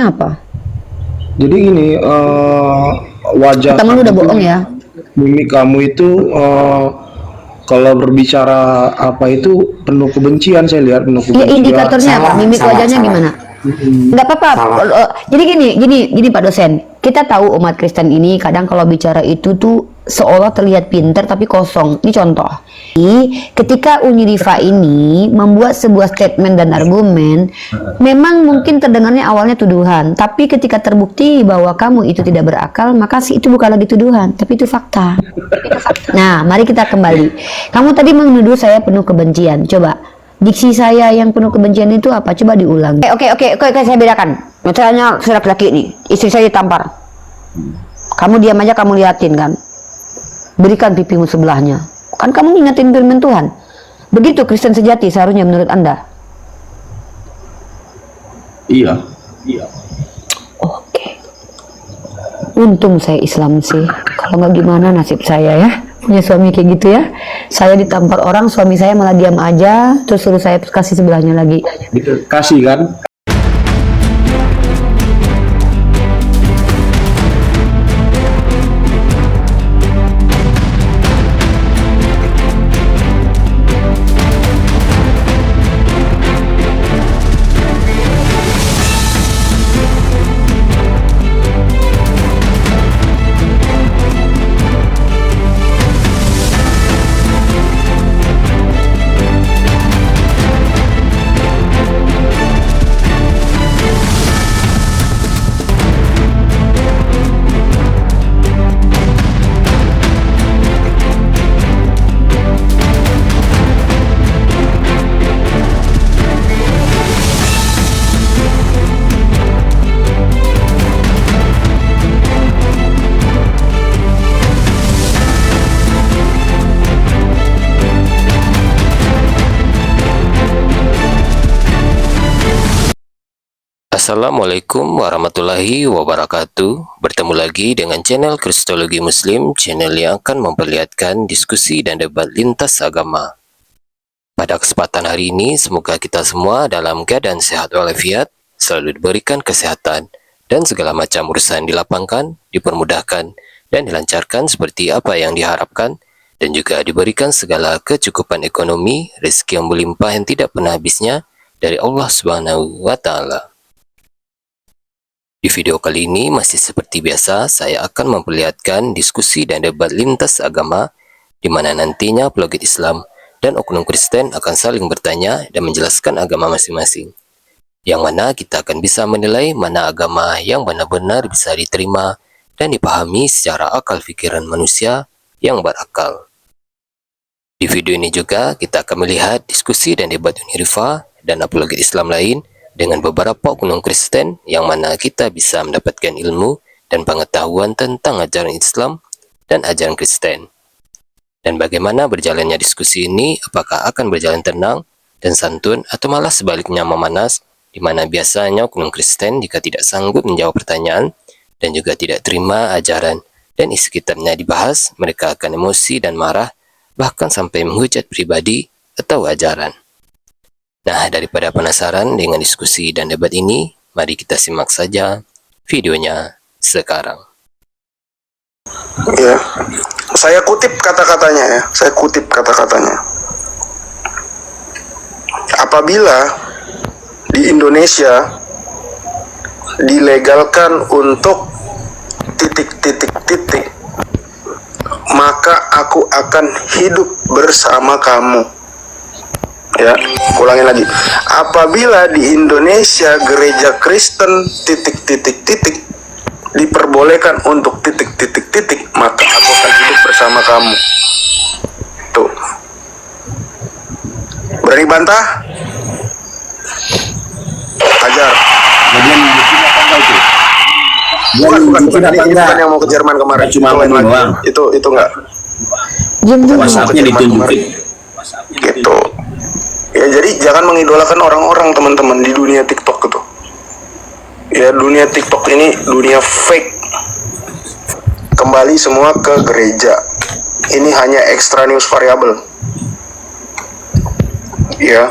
Apa? Jadi gini, wajah Temen lu kamu udah tuh, bohong ya? mimik kamu itu kalau berbicara apa itu penuh kebencian, saya lihat penuh Ya kebencian. indikatornya apa? Salah, Mimik salah, wajahnya salah, gimana? Mm-mm. Nggak apa-apa. salah. Jadi gini Pak dosen. Kita tahu umat Kristen ini kadang kalau bicara itu tuh seolah terlihat pinter tapi kosong. Ini contoh. Ketika Uniriva ini membuat sebuah statement dan argumen, memang mungkin terdengarnya awalnya tuduhan, tapi ketika terbukti bahwa kamu itu tidak berakal, maka itu bukan lagi tuduhan, tapi itu fakta. Nah, mari kita kembali. Kamu tadi menuduh saya penuh kebencian. Coba diksi saya yang penuh kebencian itu apa? Coba diulang. Oke, saya bedakan. Misalnya saya laki-laki nih, istri saya ditampar. Kamu diam aja, kamu liatin kan. Berikan pipimu sebelahnya. Kan kamu ngingetin firman Tuhan. Begitu Kristen sejati seharusnya menurut Anda. Iya. Oke. Untung saya Islam sih. Kalau nggak gimana nasib saya ya. Punya suami kayak gitu ya. Saya ditampar orang, suami saya malah diam aja, terus suruh saya kasih sebelahnya lagi. Kasih kan? Assalamualaikum warahmatullahi wabarakatuh. Bertemu lagi dengan channel Kristologi Muslim, channel yang akan memperlihatkan diskusi dan debat lintas agama. Pada kesempatan hari ini, semoga kita semua dalam keadaan sehat walafiat, selalu diberikan kesehatan, dan segala macam urusan dilapangkan, dipermudahkan, dan dilancarkan seperti apa yang diharapkan, dan juga diberikan segala kecukupan ekonomi, rezeki yang berlimpah yang tidak pernah habisnya dari Allah Subhanahu wa Ta'ala. Di video kali ini masih seperti biasa, saya akan memperlihatkan diskusi dan debat lintas agama di mana nantinya apologet Islam dan oknum Kristen akan saling bertanya dan menjelaskan agama masing-masing. Yang mana kita akan bisa menilai mana agama yang benar-benar bisa diterima dan dipahami secara akal pikiran manusia yang berakal. Di video ini juga kita akan melihat diskusi dan debat Uniriva dan apologet Islam lain dengan beberapa oknum Kristen yang mana kita bisa mendapatkan ilmu dan pengetahuan tentang ajaran Islam dan ajaran Kristen. Dan bagaimana berjalannya diskusi ini, apakah akan berjalan tenang dan santun atau malah sebaliknya memanas, di mana biasanya oknum Kristen jika tidak sanggup menjawab pertanyaan dan juga tidak terima ajaran dan isi kitabnya dibahas, mereka akan emosi dan marah, bahkan sampai menghujat pribadi atau ajaran. Nah, daripada penasaran dengan diskusi dan debat ini, mari kita simak saja videonya sekarang. Ya, saya kutip kata-katanya ya. Saya kutip kata-katanya. Apabila di Indonesia dilegalkan untuk titik-titik-titik, maka aku akan hidup bersama kamu. Ya, ulangin lagi. Apabila di Indonesia gereja Kristen titik-titik-titik diperbolehkan untuk titik-titik-titik, maka aku akan hidup bersama kamu. Tuh. Berani bantah? Hajar. Bagian bikin apa enggak itu? Bukan Bikin apa ini enggak? bukan yang mau ke Jerman kemarin. Cuma Itu lain ngomong lagi. doang. Itu enggak. WhatsApp-nya ditunjukin. Gitu. Ya, jadi jangan mengidolakan orang-orang, teman-teman, di dunia TikTok itu. Ya, dunia TikTok ini dunia fake. Kembali semua ke gereja. Ini hanya extra news variable. ya,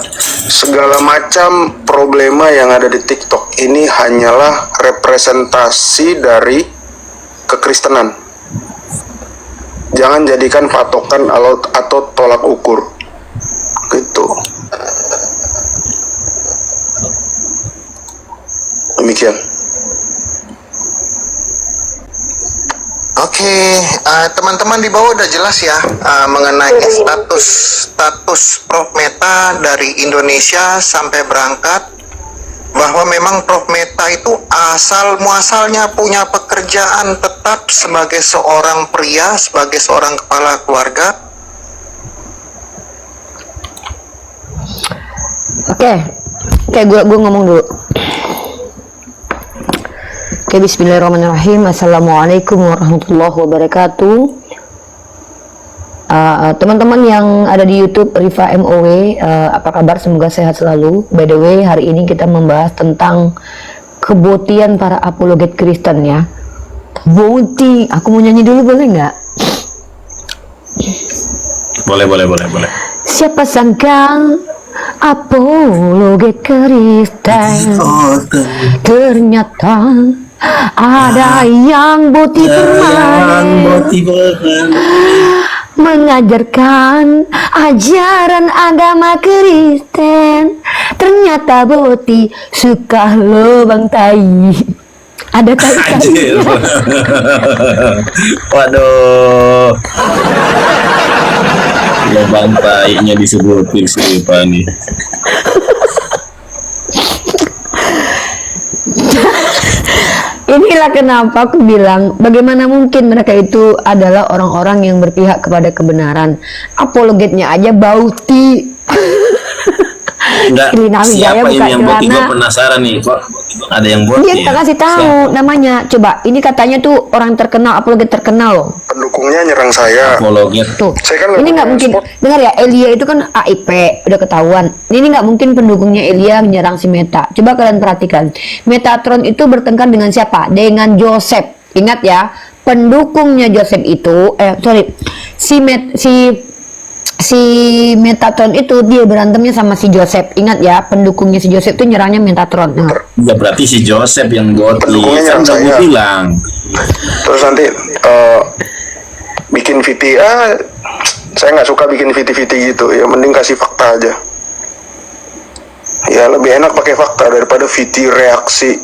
segala macam problema yang ada di TikTok ini hanyalah representasi dari kekristenan. Jangan jadikan patokan atau tolak ukur gitu. Demikian. Oke, teman-teman di bawah udah jelas ya mengenai status Prof Meta dari Indonesia sampai berangkat, bahwa memang Prof Meta itu asal muasalnya punya pekerjaan tetap sebagai seorang pria, sebagai seorang kepala keluarga. Oke, gue ngomong dulu. Oke, bismillahirrahmanirrahim. Assalamualaikum warahmatullahi wabarakatuh. Teman-teman yang ada di YouTube Rifa MOW, apa kabar? Semoga sehat selalu. By the way, hari ini kita membahas tentang kebotian para apologet Kristen ya. Boti, aku mau nyanyi dulu boleh nggak? Boleh. Siapa sangka apologet Kristen ternyata ada yang boti permanen mengajarkan ajaran agama Kristen. Ternyata boti suka lubang tai. Ada tai-tai. Waduh. Lubang tainya disebutin sih Pak nih. Inilah kenapa aku bilang bagaimana mungkin mereka itu adalah orang-orang yang berpihak kepada kebenaran. Apologetnya aja bauti. Enggak, siapa ini yang boti? Gue penasaran nih, kok ada yang boti? Dia tak kasih tahu namanya. Coba, ini katanya tuh orang terkenal, apologet terkenal loh. Pendukungnya nyerang saya. Apologet. Tuh, Saya kan ini nggak mungkin. Dengar ya, Elia itu kan AIP, udah ketahuan. Ini nggak mungkin pendukungnya Elia menyerang si Meta. Coba kalian perhatikan, Metatron itu bertengkar dengan siapa? Dengan Joseph. Ingat ya, pendukungnya Joseph itu, si Metatron itu dia berantemnya sama si Joseph. Ingat ya, pendukungnya si Joseph itu nyerangnya Metatron. Nah. Ya berarti si Joseph yang boti. Pendukungnya Kan nyerang udah gue saya. bilang. Terus nanti bikin VT, saya nggak suka bikin VT gitu. Ya mending kasih fakta aja. Ya lebih enak pakai fakta daripada VT reaksi.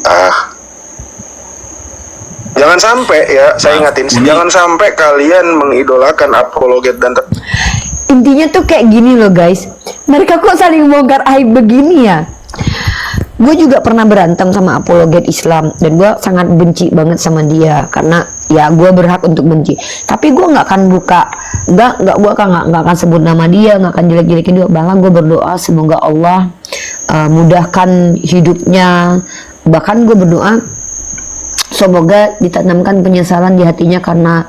Jangan sampai ya, saya ingatin, jangan sampai kalian mengidolakan apologet dan Intinya tuh kayak gini loh guys, mereka kok saling bongkar aib begini ya. Gue juga pernah berantem sama apologet Islam dan gue sangat benci banget sama dia karena ya gue berhak untuk benci. Tapi gue nggak akan buka, gue nggak akan sebut nama dia, nggak akan jelek-jelekin dia. Bahkan gue berdoa semoga Allah mudahkan hidupnya. Bahkan gue berdoa semoga ditanamkan penyesalan di hatinya karena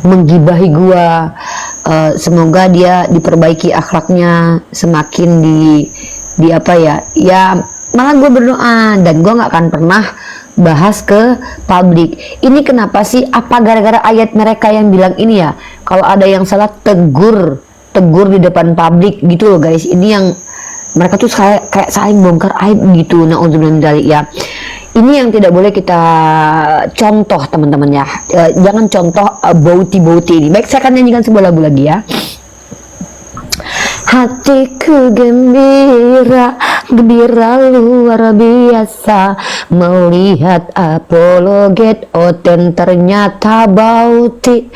menggibahi gue. Semoga dia diperbaiki akhlaknya, semakin di apa ya malah gue berdoa. Dan gue nggak akan pernah bahas ke publik. Ini kenapa sih? Apa gara-gara ayat mereka yang bilang ini ya, kalau ada yang salah tegur di depan publik gitu loh guys. Ini yang mereka tuh kayak saling bongkar aib gitu. Naudzubillah ya. Ini yang tidak boleh kita contoh teman-teman ya. Jangan contoh bauti-bauti ini. Baik, saya akan nyanyikan sebuah lagu lagi ya. Hatiku gembira luar biasa melihat apologet Oten ternyata bauti.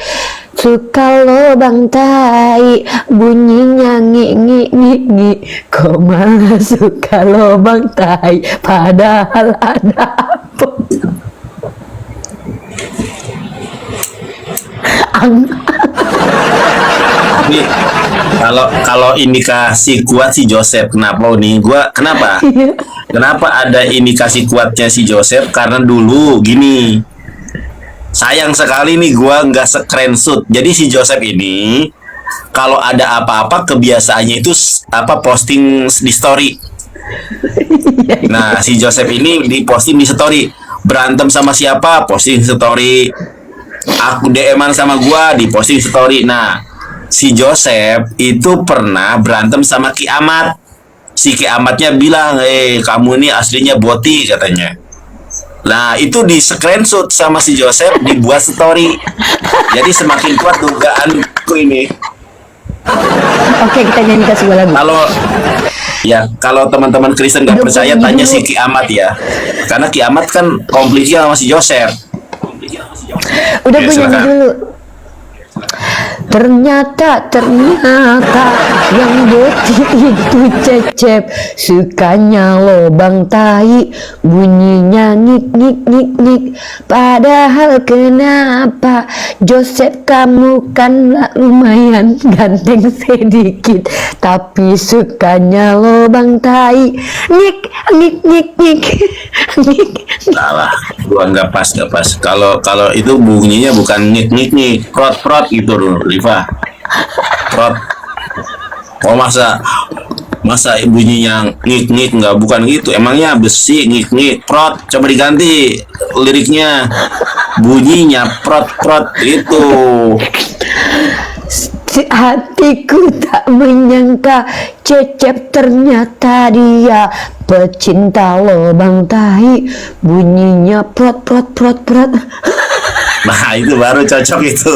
Suka lubang tai bunyinya ngi kok malah suka lubang tai padahal ada apa. Nih, kalau indikasi kuat si Joseph, kenapa nih? Kenapa ada indikasi kuatnya si Joseph? Karena dulu gini, sayang sekali nih gua nggak screenshot. Jadi si Joseph ini kalau ada apa-apa kebiasaannya itu posting di story. Nah, si Joseph ini di posting di story. Berantem sama siapa? Posting story. Aku DM-an sama gua di posting story. Nah, si Joseph itu pernah berantem sama Ki Ahmad. si kiamatnya bilang, kamu ini aslinya boti katanya. Nah itu di screenshot sama si Joseph, dibuat story. Jadi semakin kuat dugaanku ini. Oke, kita nyanyikan sebuah lagu. Kalau teman-teman Kristen nggak Udah percaya, bunyi tanya dulu. si kiamat ya. Karena kiamat kan komplikasi sama si Joseph. Udah Oke, gue nyanyi silakan. dulu. Ternyata yang boti itu Cecep, sukanya lobang tai, bunyinya ngik ngik ngik ngik. Padahal kenapa Joseph kamu kan lumayan ganteng sedikit, tapi sukanya lobang tai, ngik ngik ngik ngik ngik. Salah, gua nggak pas. Kalau itu bunyinya bukan ngik ngik ngik, prot prot gitu loh, Riva. Prot. Oh masa bunyinya ngik ngik, nggak, bukan gitu. Emangnya besi ngik ngik prot. Coba diganti liriknya, bunyinya prot prot itu. Hatiku tak menyangka Cecep ternyata dia pecinta lobang tahi, bunyinya prot prot prot prot. Nah itu baru cocok itu.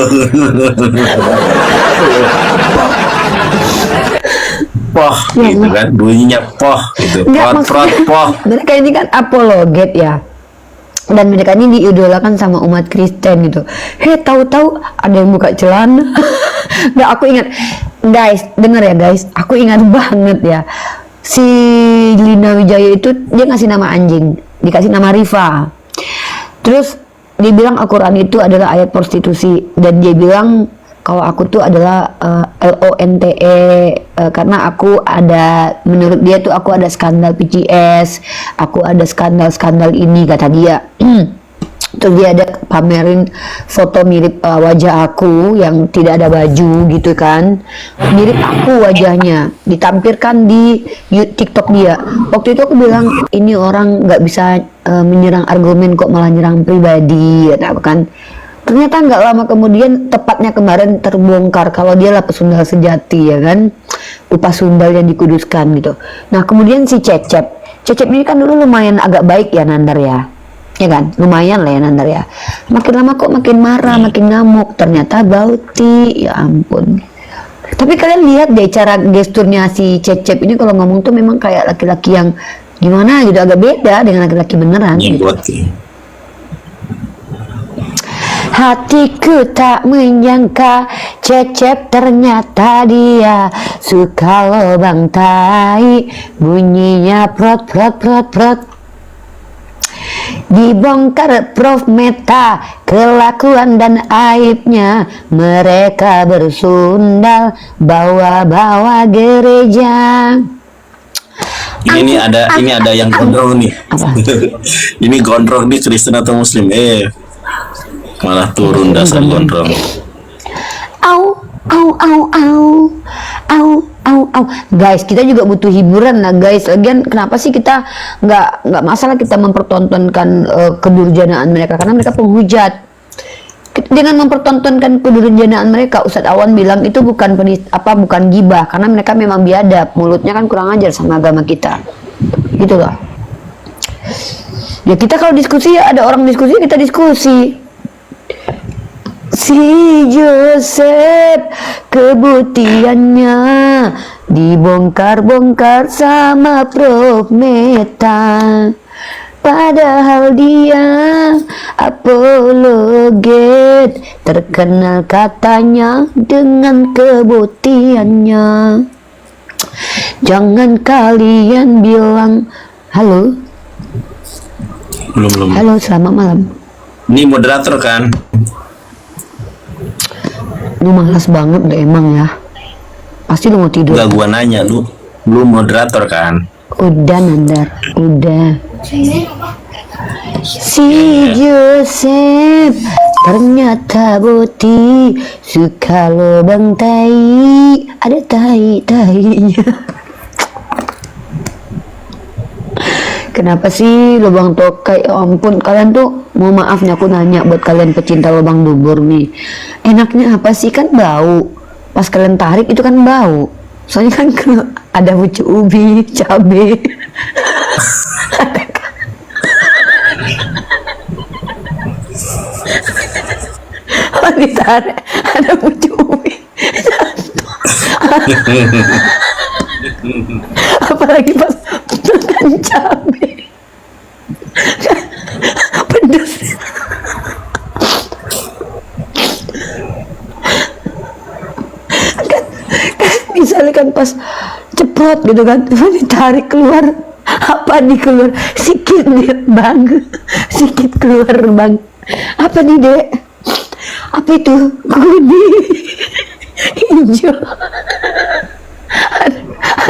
Poh gitu kan, bunyinya poh gitu. Prot prot poh. Mereka ini kan apologet ya, dan mereka ini diidolakan sama umat Kristen gitu. Tahu-tahu ada yang buka celana. Nggak, aku ingat, guys, denger ya guys, aku ingat banget ya, si Lina Wijaya itu dia ngasih nama anjing, dikasih nama Riva. Terus dia bilang Al-Quran itu adalah ayat prostitusi, dan dia bilang kalau aku tuh adalah LONTE, karena aku ada, menurut dia tuh aku ada skandal PCS, aku ada skandal ini kata dia. Terus dia ada pamerin foto mirip wajah aku yang tidak ada baju gitu kan, mirip aku wajahnya, ditampilkan di TikTok dia. Waktu itu aku bilang ini orang nggak bisa menyerang argumen kok malah nyerang pribadi ya kan. Ternyata nggak lama kemudian, tepatnya kemarin terbongkar kalau dia lah pesundal sejati ya kan, upah sundal yang dikuduskan gitu. Nah kemudian si Cecep ini kan dulu lumayan agak baik ya Nandar ya kan, lumayan lah ya Nandar ya. Makin lama kok makin marah, makin ngamuk, ternyata bauti, ya ampun. Tapi kalian lihat deh cara gesturnya si Cecep ini kalau ngomong tuh memang kayak laki-laki yang gimana gitu, agak beda dengan laki-laki beneran gitu. Hatiku tak menyangka Cecep ternyata dia suka lobang tai, bunyinya prot prot prot prot. Dibongkar Prof Meta kelakuan dan aibnya, mereka bersundal bawa-bawa gereja. Ini ada yang gondrong nih. Ini gondrong nih, Kristen atau Muslim? Malah turun dasar gondrong. Au au au au au au au. Guys, kita juga butuh hiburan lah guys. Lagian kenapa sih kita nggak masalah kita mempertontonkan kedurjanaan mereka, karena mereka penghujat. Dengan mempertontonkan kedurjanaan mereka, Ustadz Awan bilang itu bukan gibah, karena mereka memang biadab, mulutnya kan kurang ajar sama agama kita, gitu loh. Ya kita kalau diskusi ya ada orang diskusi, kita diskusi. Si Joseph kebutiannya dibongkar-bongkar sama Prof Meta, padahal dia apologet, terkenal katanya dengan kebutiannya. Jangan kalian bilang halo. Belum. Halo, selamat malam. Ini moderator kan? Lu malas banget deh emang ya. Pasti lu mau tidur. Enggak, gua nanya, lu moderator kan? Udah Nandar, udah. Si Joseph ternyata boti, suka lobang tai, ada tai-tainya. Kenapa sih lubang tokai? Ya ampun, kalian tuh, mau maaf nih aku nanya buat kalian pecinta lubang bubur nih, enaknya apa sih? Kan bau, pas kalian tarik itu kan bau, soalnya kan ada pucuk ubi, cabe. Ditarik, ada pucuk ubi. Apalagi pas makan cabe. Pedes. Misalnya kan pas ceprot gitu kan, ditarik keluar, apa nih keluar sikit nih bang, sikit keluar bang, apa nih dek, apa itu kuning hijau,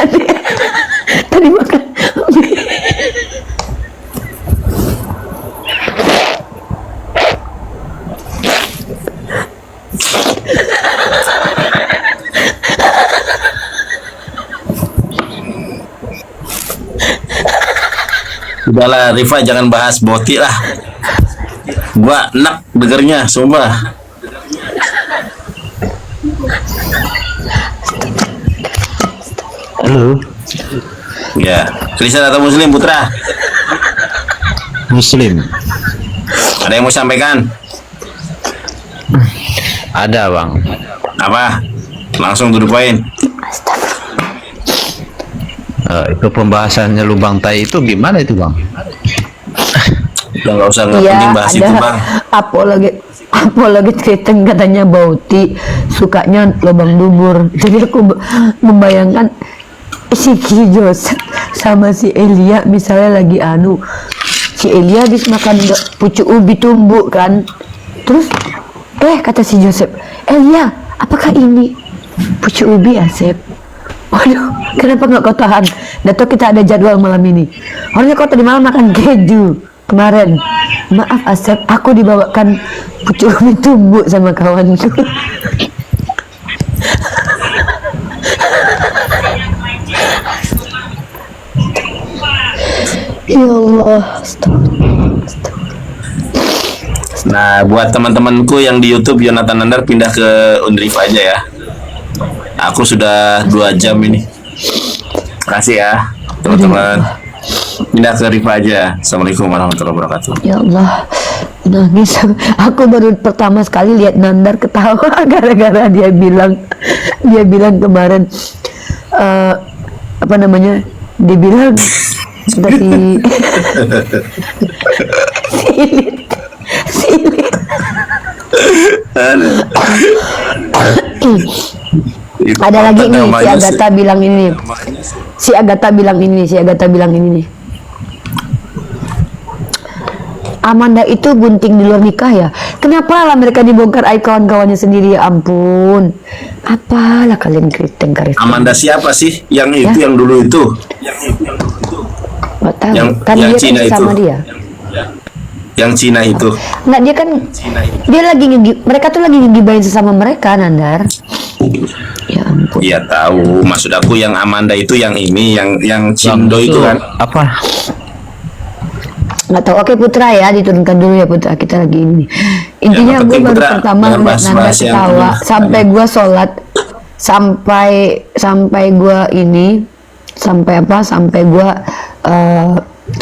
adek tadi makan Udahlah Rifa, jangan bahas boti lah. Gua enak dengernya, sumpah. Halo, Ya, Kristen atau Muslim Putra? Muslim. Ada yang mau sampaikan? Ada bang. Apa? Langsung to the point. Itu pembahasannya lubang tai itu gimana itu bang? Udah nggak usah nggak iya penting bahas itu ada bang. apalagi Kristen katanya Bauti sukanya lubang dubur, jadi aku membayangkan si Ki Joseph sama si Elia misalnya lagi si Elia habis makan pucuk ubi tumbuk kan, terus kata si Joseph, Elia apakah ini pucuk ubi Asep? Waduh, kenapa nggak kau tahan? Dato kita ada jadwal malam ini. Harusnya kau tadi malam makan keju kemarin. Maaf Asep, aku dibawakan pucuk ubi tumbuk sama kawanku. Ya Allah, Nah, buat teman-temanku yang di YouTube, Yonatan Nandar pindah ke Undriv aja ya. Aku sudah 2 jam ini. Makasih ya, teman-teman. Pindah ke Rifa aja. Assalamualaikum warahmatullahi wabarakatuh. Ya Allah, nangis. Aku baru pertama sekali lihat Nandar ketawa gara-gara dia bilang kemarin apa namanya? Dia bilang dari silit. Ada lagi nih si Agatha bilang ini nih. Amanda itu gunting di luar nikah ya. Kenapa lah mereka dibongkar aib kawan-kawannya sendiri, ya ampun. Apalah kalian Kristen. Amanda siapa sih? Yang itu, yang dulu itu. Nggak tahu. Yang Dia Cina kan sama itu. dia. Yang Cina itu. Nggak, dia lagi mereka tuh lagi ngegibahin sesama mereka, Nandar. Ya ampun. Iya tahu. Maksud aku yang Amanda itu yang ini, yang Cindo itu kan. Apa? Nggak tahu. Oke Putra ya, diturunkan dulu ya Putra, kita lagi ini. Intinya gue baru Putra, pertama jangan ngeliat Nandar bahas-bahas yang ketawa ini. sampai gue sholat, sampai gue ini, sampai gue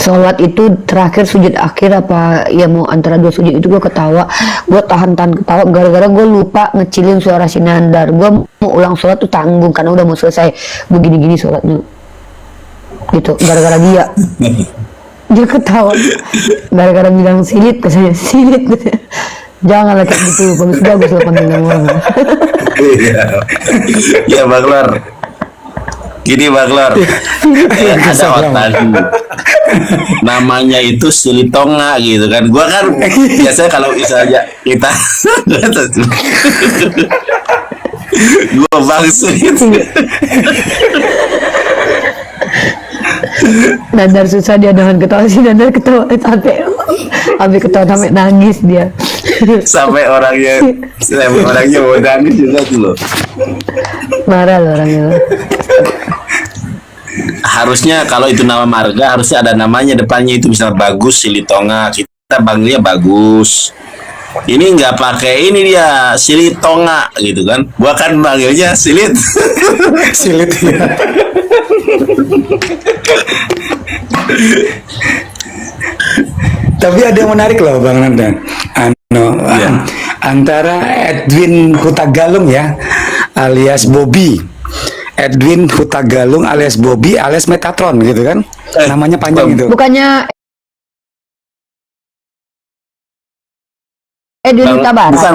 sholat itu terakhir sujud akhir apa ya, mau antara 2 sujud itu gue ketawa, gue tahan ketawa gara-gara gue lupa ngecilin suara si Nandar. Gue mau ulang sholat tuh tanggung karena udah mau selesai, begini-gini sholatnya gitu, gara-gara dia ketawa gara-gara bilang silit, katanya silit, katanya. Janganlah kayak gitu, bagus panggil orang. Ya Baglor. Gini Baglor. Ada otak. Namanya itu Silitonga gitu kan. Gua kan biasanya kalau misalnya kita gua bangsu gitu. Nandar susah dia dengan ketawa, si Nandar ketawa sampai ketawa sampai nangis dia. sampai orangnya mau nangis juga tuh loh. Marah loh orangnya. Harusnya kalau itu nama marga harusnya ada namanya depannya, itu misalnya Bagus Silitonga, kita panggilnya Bagus. Ini nggak pakai ini, dia Silitonga gitu kan. Gua kan panggilnya Silit. Silit ya. Tapi ada yang menarik loh Bang Nanda. Antara Edwin Hutagalung ya, alias Bobby. Edwin Hutagalung alias Bobby alias Metatron gitu kan. Namanya panjang itu. Bukannya Edwin Huta Barat.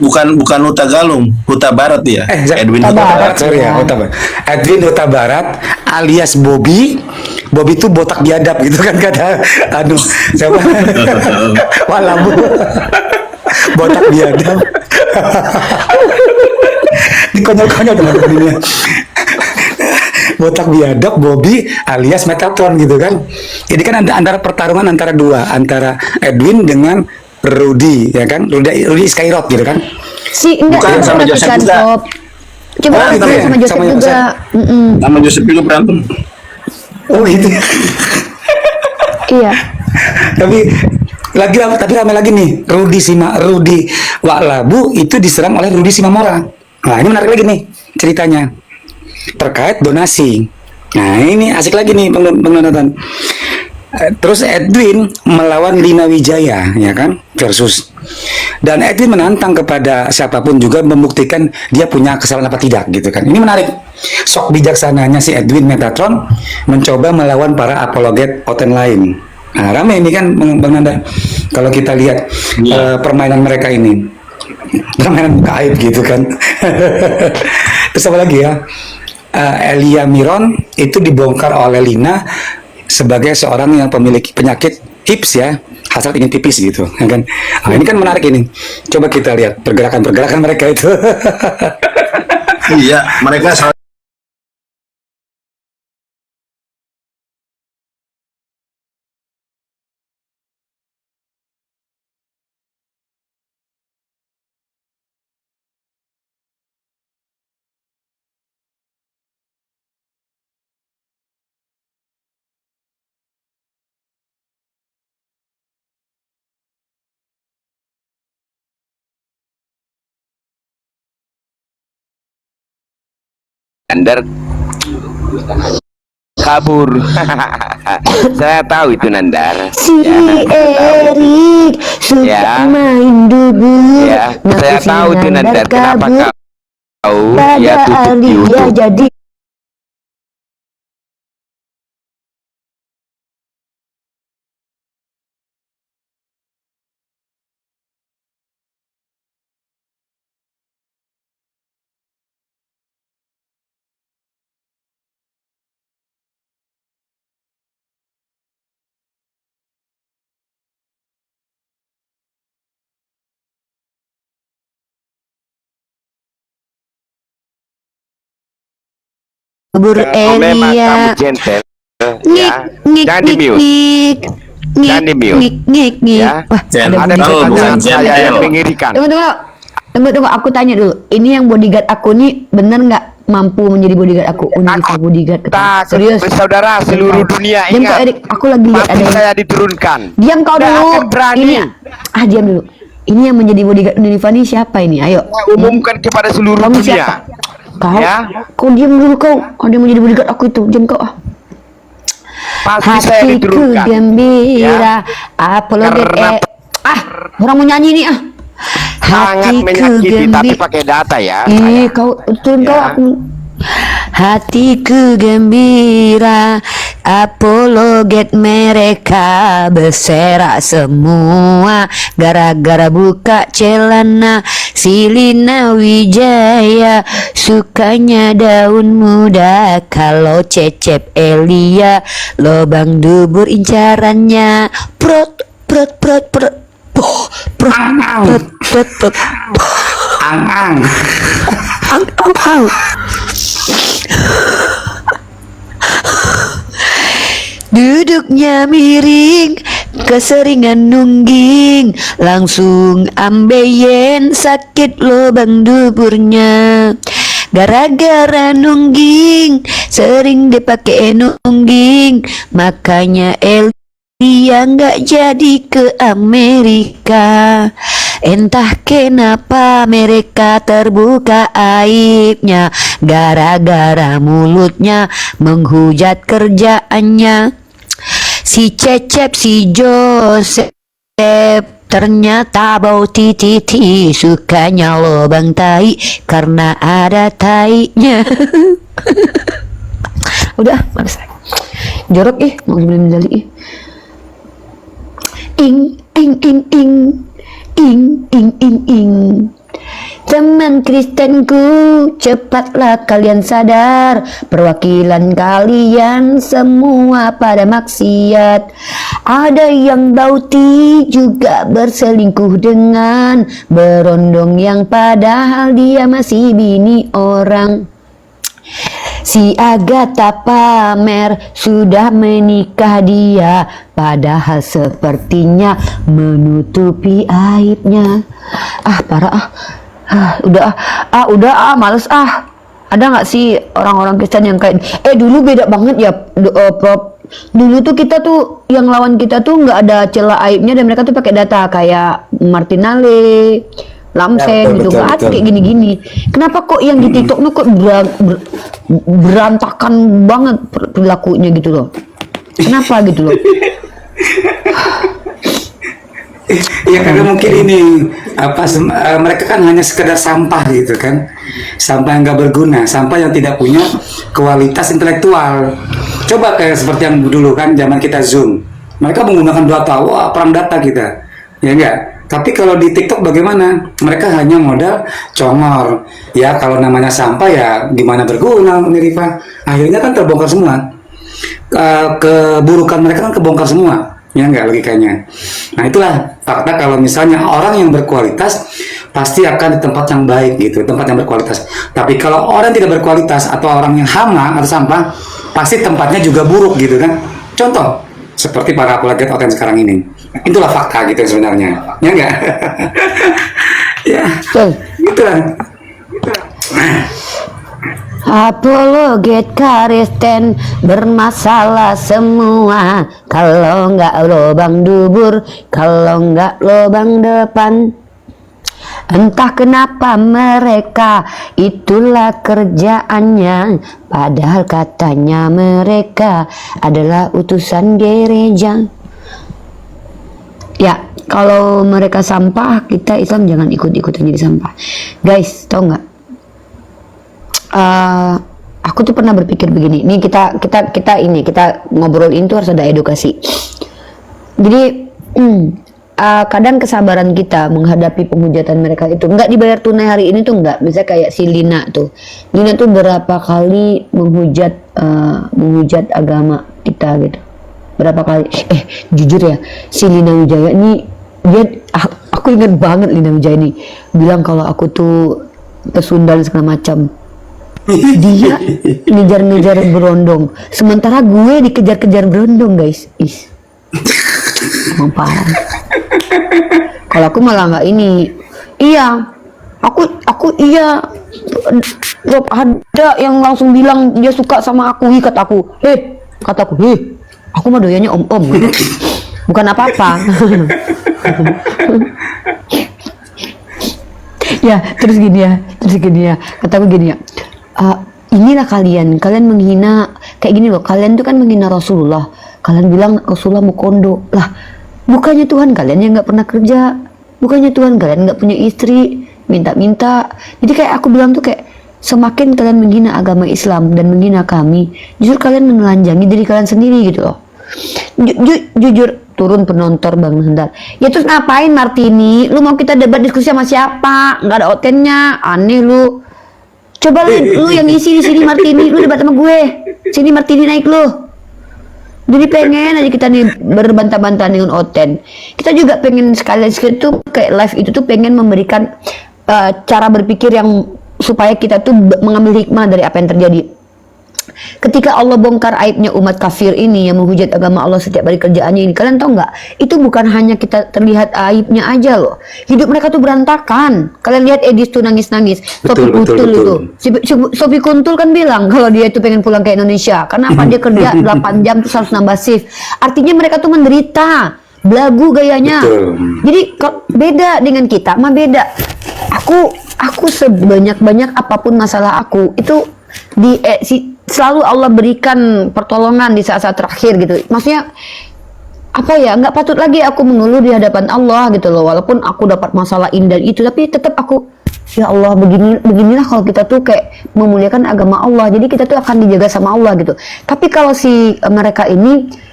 Bukan Huta Galung, Huta Barat ya. Edwin Huta Huta Barat. Barat. Sorry ya, Huta Barat. Edwin Huta Barat alias Bobby. Bobby itu botak biadab gitu kan kata siapa? Walabu. Botak biadab. Dikonyol-konyol teman-teman ini. Botak biadab Bobby alias Metatron gitu kan. Jadi kan antara pertarungan antara dua, antara Edwin dengan Rudy ya kan, Rudy Skyrock gitu kan. Bukan sama Joseph juga. Coba gitu ya? sama Joseph Sama juga. Sama Joseph juga berantem. Oh itu. Iya. tapi ramai lagi nih, Rudy Waklabu itu diserang oleh Rudy Simamora. Nah ini menarik lagi nih ceritanya terkait donasi. Nah ini asik lagi nih Bang Nonton. Terus Edwin melawan Lina Wijaya ya kan, versus, dan Edwin menantang kepada siapapun juga membuktikan dia punya kesalahan apa tidak gitu kan. Ini menarik, sok bijaksananya si Edwin Metatron mencoba melawan para apologet oten lain. Nah rame ini kan Bang Nanda kalau kita lihat permainan mereka ini, permainan buka aib gitu kan. Terus apa lagi ya, Elia Miron itu dibongkar oleh Lina sebagai seorang yang memiliki penyakit hips ya, hasrat ingin pipis gitu ya kan. Nah, ini kan menarik ini. Coba kita lihat pergerakan mereka itu. Iya, mereka Nandar kabur. Saya tahu itu Nandar. Si Erik suka main dubur. Ya, saya tahu itu Nandar. Kenapa kau pada tutup Alia YouTube? jadi dubur Memang Elia. kamu gentle. Ngik, Ya, ngik, jangan di ngik, mute. ngik. Jangan di mute. Ngik, ngik, ngik. Ya. Wah, Jangan. ada Ada bodyguard. bukan pertanyaan saya gentle. yang mengirikan. Tunggu, aku tanya dulu. Ini yang bodyguard aku nih bener nggak mampu menjadi bodyguard aku? Unifa bodyguard. Takut Serius? saudara seluruh dunia Diam kau ingat. Erik, aku lagi lihat Pasti ada. saya diturunkan. Diam kau Nggak dulu. akan berani. Ini diam dulu. Ini yang menjadi bodyguard Unifa nih siapa ini? Ayo. Saya umumkan kepada seluruh Kamu dunia. siapa? Kau, Ya. kau diam dulu kau. Ada yang menjadi bodyguard aku itu. Diam kau. Pasti saya Hatiku diturunkan. gembira, apologet Karena- orang mau nyanyi nih ah. Sangat Hatiku menyakiti tapi gembira. pakai data ya. Ih, saya. kau turun kau Ya. aku. Hatiku gembira, apologet mereka berserak semua gara-gara buka celana si Lina Wijaya sukanya daun muda kalau cecep Elia lobang dubur incarannya prot prot prot prot prot prot prot prot Ang. ang. Duduknya miring, keseringan nungging, langsung ambeien sakit lubang duburnya. Gara-gara nungging, sering dipakai nungging, makanya Elia nggak jadi ke Amerika. Entah kenapa mereka terbuka aibnya, gara-gara mulutnya menghujat kerjaannya. Si Cecep, si Joseph, ternyata bau titi, sukanya lobang tai karena ada tainya. Udah, males. Jorok mau beli medali ing ing ing ing ing ing ing ing. Teman Kristenku, cepatlah kalian sadar, perwakilan kalian semua pada maksiat. Ada yang bauti juga berselingkuh dengan berondong yang padahal dia masih bini orang. Si Agatha pamer sudah menikah dia, padahal sepertinya menutupi aibnya. Parah udah males Ada nggak sih orang-orang Kristen yang kayak dulu beda banget ya, Prof. Dulu tuh kita tuh yang lawan kita tuh nggak ada celah aibnya dan mereka tuh pakai data kayak Martinale, Lamsen gitu, nggak kayak gini-gini. Kenapa kok yang di TikTok tuh kok berantakan banget perilakunya gitu loh? Kenapa gitu loh? Ya karena mungkin ini mereka kan hanya sekedar sampah gitu kan, sampah yang nggak berguna, sampah yang tidak punya kualitas intelektual. Coba kayak seperti yang dulu kan zaman kita Zoom, mereka menggunakan data, perang data kita, ya enggak. Tapi kalau di TikTok bagaimana? Mereka hanya modal congor. Ya kalau namanya sampah ya gimana berguna, Rifa. Akhirnya kan terbongkar semua. Keburukan mereka kan kebongkar semua. Ya enggak logikanya. Nah itulah fakta kalau misalnya orang yang berkualitas pasti akan di tempat yang baik gitu, tempat yang berkualitas. Tapi kalau orang tidak berkualitas atau orang yang hama atau sampah, pasti tempatnya juga buruk gitu kan. Contoh seperti para pelajar OTN sekarang ini. Itulah fakta gitu sebenarnya. Ya enggak? Ya. Gitulah. Apologet Kristen bermasalah semua, kalau nggak lobang dubur, kalau nggak lobang depan. Entah kenapa mereka itulah kerjaannya, padahal katanya mereka adalah utusan gereja. Ya, kalau mereka sampah, kita Islam jangan ikut-ikutan jadi sampah. Guys, tau nggak? Aku tuh pernah berpikir begini. Nih kita ngobrolin tuh harus ada edukasi. Jadi kadang kesabaran kita menghadapi penghujatan mereka itu nggak dibayar tunai hari ini tuh nggak. Misalnya kayak si Lina tuh berapa kali menghujat agama kita gitu. Berapa kali? Jujur ya, si Lina Wijaya ini aku ingat banget Lina Wijaya ini bilang kalau aku tuh pesundal segala macam. Dia ngejar-ngejar berondong, sementara gue dikejar-kejar berondong, guys. Emang parah. Kalau aku malah nggak ini. Iya, aku iya. Rob ada yang langsung bilang dia suka sama aku, kataku, aku mah doyanya om-om. Bukan apa-apa. Ya, terus gini ya. Kataku gini ya. Inilah kalian menghina kayak gini loh. Kalian tuh kan menghina Rasulullah. Kalian bilang Rasulullah mau kondo lah. Bukannya Tuhan kalian yang nggak pernah kerja, bukannya Tuhan kalian nggak punya istri, minta-minta. Jadi kayak aku bilang tuh kayak semakin kalian menghina agama Islam dan menghina kami, justru kalian menelanjangi diri kalian sendiri gitu loh. Jujur turun penonton Bang Hendar. Ya terus ngapain Martini? Lu mau kita debat diskusi sama siapa? Nggak ada otennya, aneh lu. Coba lu yang isi di sini Martini, lu debat sama gue. Sini Martini naik lu. Jadi pengen aja kita nih berbantah-bantah dengan Oten. Kita juga pengen sekali tuh kayak live itu tuh pengen memberikan cara berpikir yang supaya kita tuh mengambil hikmah dari apa yang terjadi. Ketika Allah bongkar aibnya umat kafir ini yang menghujat agama Allah setiap hari kerjaannya ini, kalian tahu nggak? Itu bukan hanya kita terlihat aibnya aja loh. Hidup mereka tuh berantakan. Kalian lihat Edis tuh nangis-nangis. Sophie Kuntul itu. Sophie Kuntul kan bilang kalau dia itu pengen pulang ke Indonesia. Karena apa? Dia kerja 8 jam terus harus nambah shift. Artinya mereka tuh menderita. belagu gayanya. Betul. Jadi beda dengan kita, mah beda. Aku sebanyak-banyak apapun masalah aku itu selalu Allah berikan pertolongan di saat-saat terakhir gitu. Maksudnya apa ya, nggak patut lagi aku mengeluh di hadapan Allah gitu loh, walaupun aku dapat masalah indah itu, tapi tetap aku, ya Allah, beginilah kalau kita tuh kayak memuliakan agama Allah, jadi kita tuh akan dijaga sama Allah gitu. Tapi kalau si mereka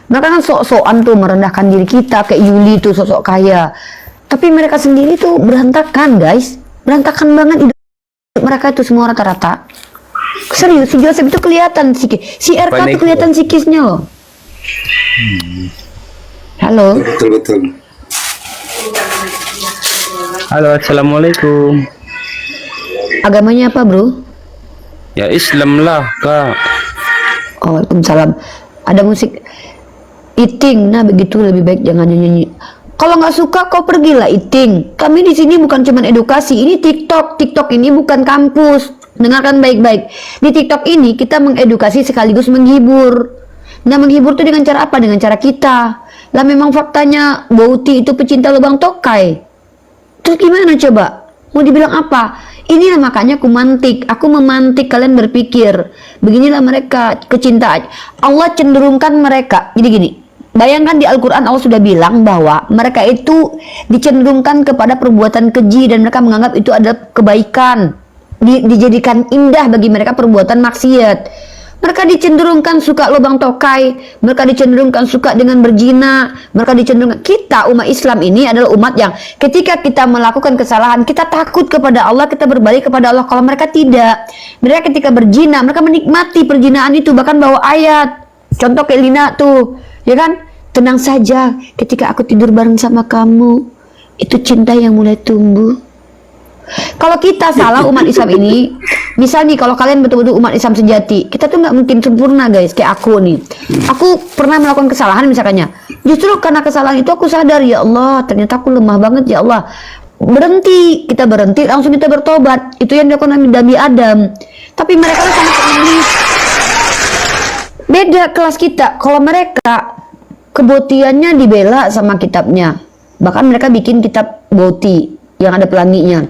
kan sok-sokan tuh merendahkan diri kita, kayak Yuli tuh sok-sok kaya, tapi mereka sendiri tuh berantakan guys, berantakan banget hidup mereka itu semua rata-rata. Serius, si Joseph itu kelihatan si RK tuh kelihatan psikisnya loh. Halo. Betul. Halo, assalamualaikum. Agamanya apa bro? Ya Islam lah kak. Oh, waalaikumsalam. Ada musik Iting, nah begitu lebih baik jangan nyanyi. Kalau nggak suka kau pergilah Iting. Kami di sini bukan cuma edukasi, ini TikTok. TikTok ini bukan kampus. Dengarkan baik-baik. Di TikTok ini kita mengedukasi sekaligus menghibur. Nah, menghibur itu dengan cara apa? Dengan cara kita. Lah memang faktanya Bauti itu pecinta lubang tokai. Terus gimana coba? Mau dibilang apa? Inilah makanya aku memantik kalian berpikir. Beginilah mereka kecintaan. Allah cenderungkan mereka. Jadi gini. Bayangkan di Al-Quran Allah sudah bilang bahwa mereka itu dicenderungkan kepada perbuatan keji dan mereka menganggap itu adalah kebaikan. Dijadikan indah bagi mereka perbuatan maksiat. Mereka dicenderungkan suka lubang tokai, mereka dicenderungkan suka dengan berzina, mereka dicenderungkan. Kita umat Islam ini adalah umat yang ketika kita melakukan kesalahan, kita takut kepada Allah, kita berbalik kepada Allah. Kalau mereka tidak, mereka ketika berzina, mereka menikmati perzinahan itu, bahkan bawa ayat. Contoh kayak Lina tuh, ya kan? Tenang saja, ketika aku tidur bareng sama kamu, itu cinta yang mulai tumbuh. Kalau kita salah umat Islam ini, misal nih kalau kalian betul-betul umat Islam sejati, kita tuh nggak mungkin sempurna guys. Kayak aku nih, aku pernah melakukan kesalahan misalkannya. Justru karena kesalahan itu aku sadar, ya Allah, ternyata aku lemah banget ya Allah. Kita berhenti, langsung kita bertobat. Itu yang dilakukan Nabi Adam. Tapi mereka sangat egois. Beda kelas kita. Kalau mereka kebotiannya dibela sama kitabnya, bahkan mereka bikin kitab boti yang ada pelanginya.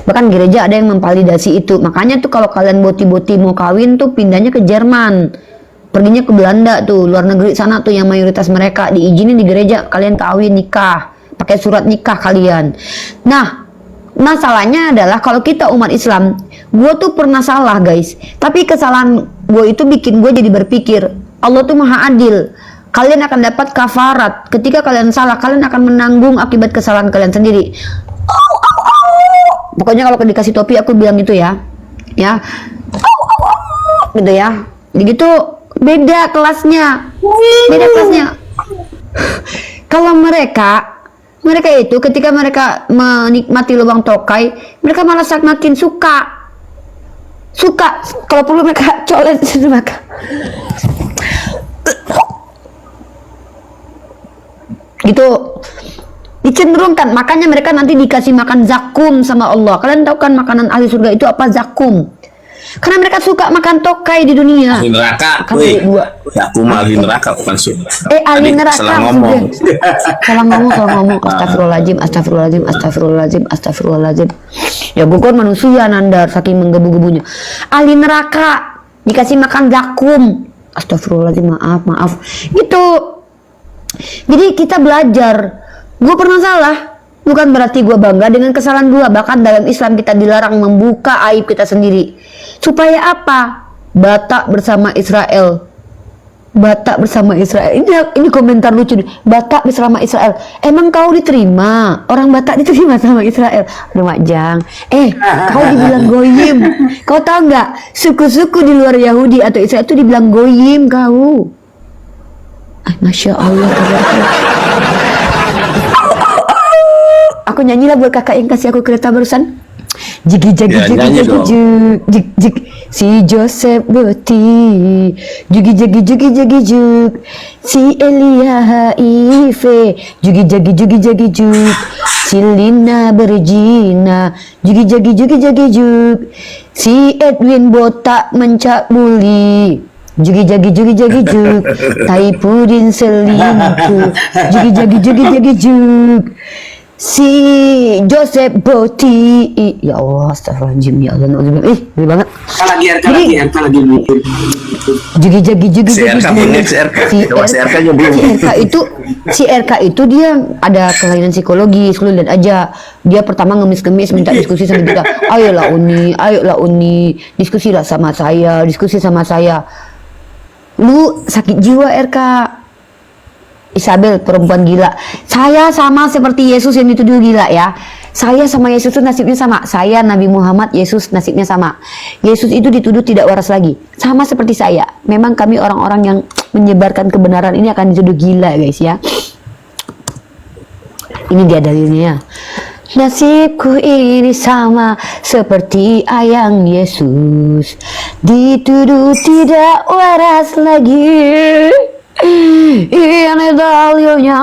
Bahkan gereja ada yang memvalidasi itu. Makanya tuh kalau kalian boti-boti mau kawin tuh pindahnya ke Jerman, perginya ke Belanda tuh, luar negeri sana tuh yang mayoritas mereka diizinin di gereja kalian kawin nikah, pakai surat nikah kalian. Nah, masalahnya adalah kalau kita umat Islam, gue tuh pernah salah guys, tapi kesalahan gue itu bikin gue jadi berpikir Allah tuh maha adil. Kalian akan dapat kafarat. Ketika kalian salah, kalian akan menanggung akibat kesalahan kalian sendiri. Pokoknya kalau dikasih topi aku bilang gitu ya, gitu ya. Begitu beda kelasnya. Kalau mereka itu ketika mereka menikmati lubang tokai, mereka malah makin suka. Kalau perlu mereka colet mereka. Gitu. Dicenderungkan, makanya mereka nanti dikasih makan zakum sama Allah. Kalian tahu kan makanan ahli surga itu apa? Zakum. Karena mereka suka makan tokai di dunia. Ahli neraka, zakum ahli neraka bukan surga. Ahli neraka. Salah ngomong. Astagfirullahaladzim. Ya gue kan manusia nandar saking menggebu-gebunya. Ahli neraka dikasih makan zakum. Astagfirullahaladzim, maaf. Gitu. Jadi kita belajar. Gue pernah salah, bukan berarti gue bangga dengan kesalahan gue. Bahkan dalam Islam kita dilarang membuka aib kita sendiri. Supaya apa? Batak bersama Israel. Ini komentar lucu nih. Batak bersama Israel. Emang kau diterima? Orang Batak diterima sama Israel? Aduh Majang. Kau dibilang goyim. Kau tahu nggak? Suku-suku di luar Yahudi atau Israel itu dibilang goyim kau. Masya Allah. Aku nyanyilah buat kakak yang kasih aku kereta barusan. Jig si Joseph Boti, jug si Elia Haife, jug si Lina Berjina, jug si Edwin Botak mencak buli. Jugi jagi juk, tai pudin selingkuh. Jugi jagi juk. Si Joseph Boti, ya Allah, astagfirullahaladzim, ya Allah, ngeri banget. Lagi Jugi jagi Si RK punya si RK. Si RK nya belum. Si RK itu dia ada kelainan psikologis. Lu lihat aja, dia pertama ngemis-ngemis minta diskusi sama kita. Ayolah Uni, diskusi sama saya. Lu sakit jiwa RK. Isabel perempuan gila. Saya sama seperti Yesus yang dituduh gila ya. Saya sama Yesus itu nasibnya sama. Saya Nabi Muhammad, Yesus nasibnya sama. Yesus itu dituduh tidak waras lagi. Sama seperti saya. Memang kami orang-orang yang menyebarkan kebenaran ini akan dituduh gila guys ya. Ini dia dalilnya. Nasibku ini sama seperti ayang Yesus, dituduh tidak waras lagi. Ini dalilnya,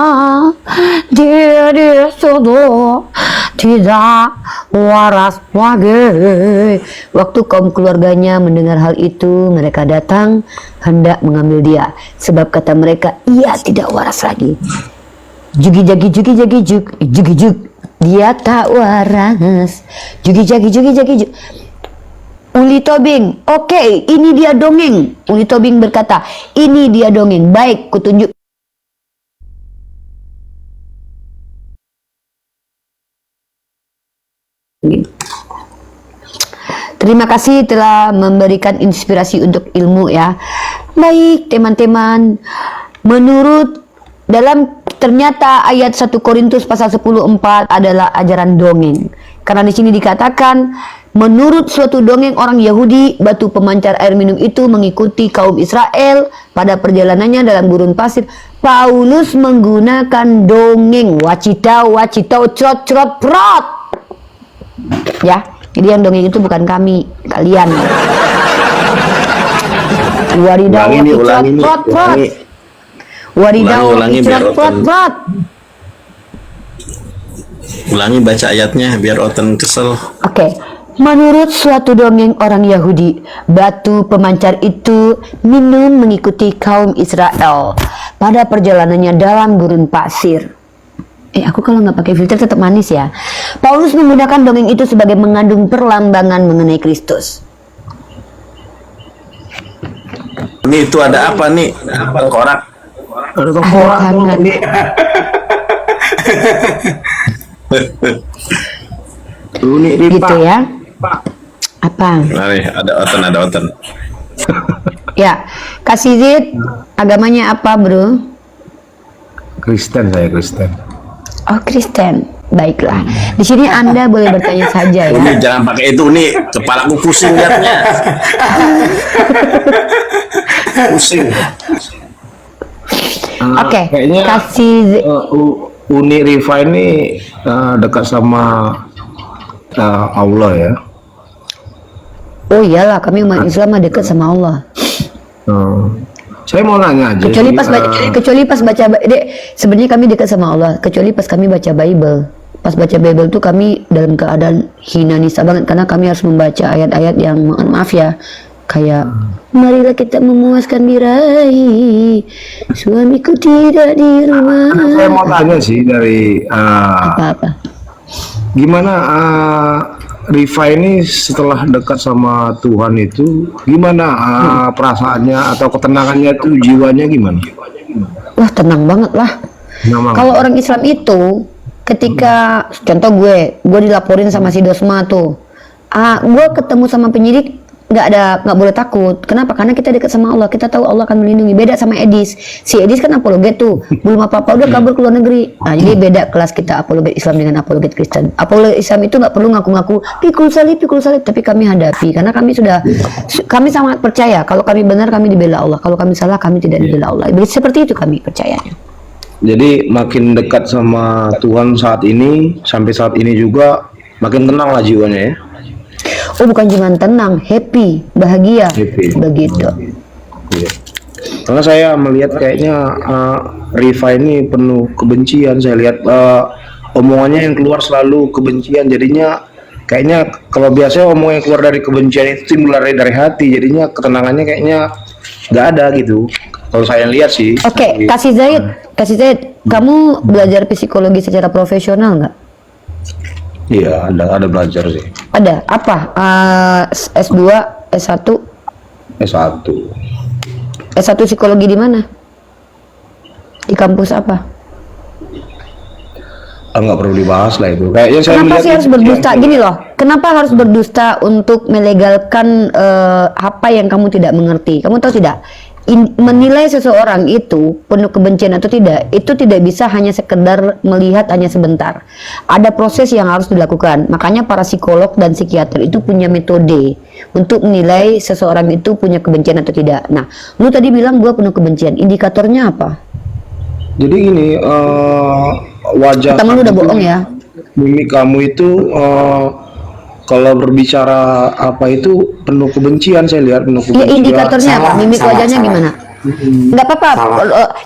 dia dituduh tidak waras lagi. Waktu kaum keluarganya mendengar hal itu, mereka datang hendak mengambil dia, sebab kata mereka ia tidak waras lagi. Jugi juk, dia tak waras. Jugi juk. Uli Tobing, oke, ini dia dongeng. Uli Tobing berkata, ini dia dongeng. Baik, kutunjuk. Terima kasih telah memberikan inspirasi untuk ilmu ya. Baik, teman-teman. Menurut ternyata ayat 1 Korintus pasal 10:4 adalah ajaran dongeng. Karena di sini dikatakan, menurut suatu dongeng orang Yahudi, batu pemancar air minum itu mengikuti kaum Israel pada perjalanannya dalam gurun pasir. Paulus menggunakan dongeng, wacitau, crot, prot. Ya, jadi yang dongeng itu bukan kami, kalian. Wadidaw, crot, prot. Wadidaw, crot, prot. Ulangi baca ayatnya biar Oten kesel. Oke. Menurut suatu dongeng orang Yahudi, batu pemancar itu minum mengikuti kaum Israel pada perjalanannya dalam gurun pasir. Aku kalau nggak pakai filter tetap manis ya. Paulus menggunakan dongeng itu sebagai mengandung perlambangan mengenai Kristus. Ini itu ada apa nih? Korak. Ada tengkorak nih. Gitu ya. Apa? Mari, ada Oten. Ya, Kasih Zid, agamanya apa bro? Kristen, saya Kristen. Oh, Kristen. Baiklah. Di sini Anda boleh bertanya saja ya. Uni jangan pakai itu nih, kepalaku pusing liatnya. Pusing. Oke, Kayaknya Kasih Uni Rifa ini dekat sama Allah ya. Oh iyalah, kami umat Islam mah dekat sama Allah. Saya mau nanya aja. Kecuali pas baca, sebenarnya kami dekat sama Allah. Kecuali pas kami baca Bible. Pas baca Bible tuh kami dalam keadaan hina nisa banget karena kami harus membaca ayat-ayat yang maaf ya, kayak marilah kita memuaskan birahi, suamiku tidak di rumah. Saya mau tanya sih dari apa-apa. Gimana Rifa ini setelah dekat sama Tuhan itu gimana perasaannya atau ketenangannya itu, jiwanya gimana? Wah, tenang banget lah. Kalau orang Islam itu ketika contoh gue dilaporin sama si Dosma tuh, gue ketemu sama penyidik, nggak boleh takut. Kenapa? Karena kita dekat sama Allah, kita tahu Allah akan melindungi. Beda sama Edis. Si Edis kan apologet tuh, belum apa-apa udah kabur ke luar negeri. Nah, jadi beda kelas kita apologet Islam dengan apologet Kristen. Apologet Islam itu nggak perlu ngaku-ngaku pikul salib, tapi kami hadapi karena kami sangat percaya kalau kami benar kami dibela Allah, kalau kami salah kami tidak dibela Allah. Seperti itu kami percayanya. Jadi makin dekat sama Tuhan sampai saat ini juga makin tenang lah jiwanya ya. Oh, bukan cuma tenang, happy, bahagia, begitu. Iya. Karena saya melihat kayaknya Rifa ini penuh kebencian. Saya lihat omongannya yang keluar selalu kebencian. Jadinya kayaknya kalau biasanya omong yang keluar dari kebencian itu timbul dari hati, jadinya ketenangannya kayaknya nggak ada gitu. Kalau saya lihat sih. Oke, Kasih Zaid, kamu belajar psikologi secara profesional nggak? Iya, ada belajar sih. Ada. Apa? S2, S1? S1. S1 psikologi di mana? Di kampus apa? Nggak perlu dibahas lah itu. Kayaknya saya Kenapa melihat sih harus berdusta? Gini loh, kenapa harus berdusta untuk melegalkan apa yang kamu tidak mengerti? Kamu tahu tidak? Menilai seseorang itu penuh kebencian atau tidak, itu tidak bisa hanya sekedar melihat hanya sebentar. Ada proses yang harus dilakukan. Makanya para psikolog dan psikiater itu punya metode untuk menilai seseorang itu punya kebencian atau tidak. Nah, lu tadi bilang gua penuh kebencian. Indikatornya apa? jadi gini, wajah Pertama lu udah bohong ya. mimik kamu itu kalau berbicara apa itu penuh kebencian, saya lihat penuh Ya, kebencian. indikatornya apa? Mimik wajahnya salah. gimana? Nggak apa-apa.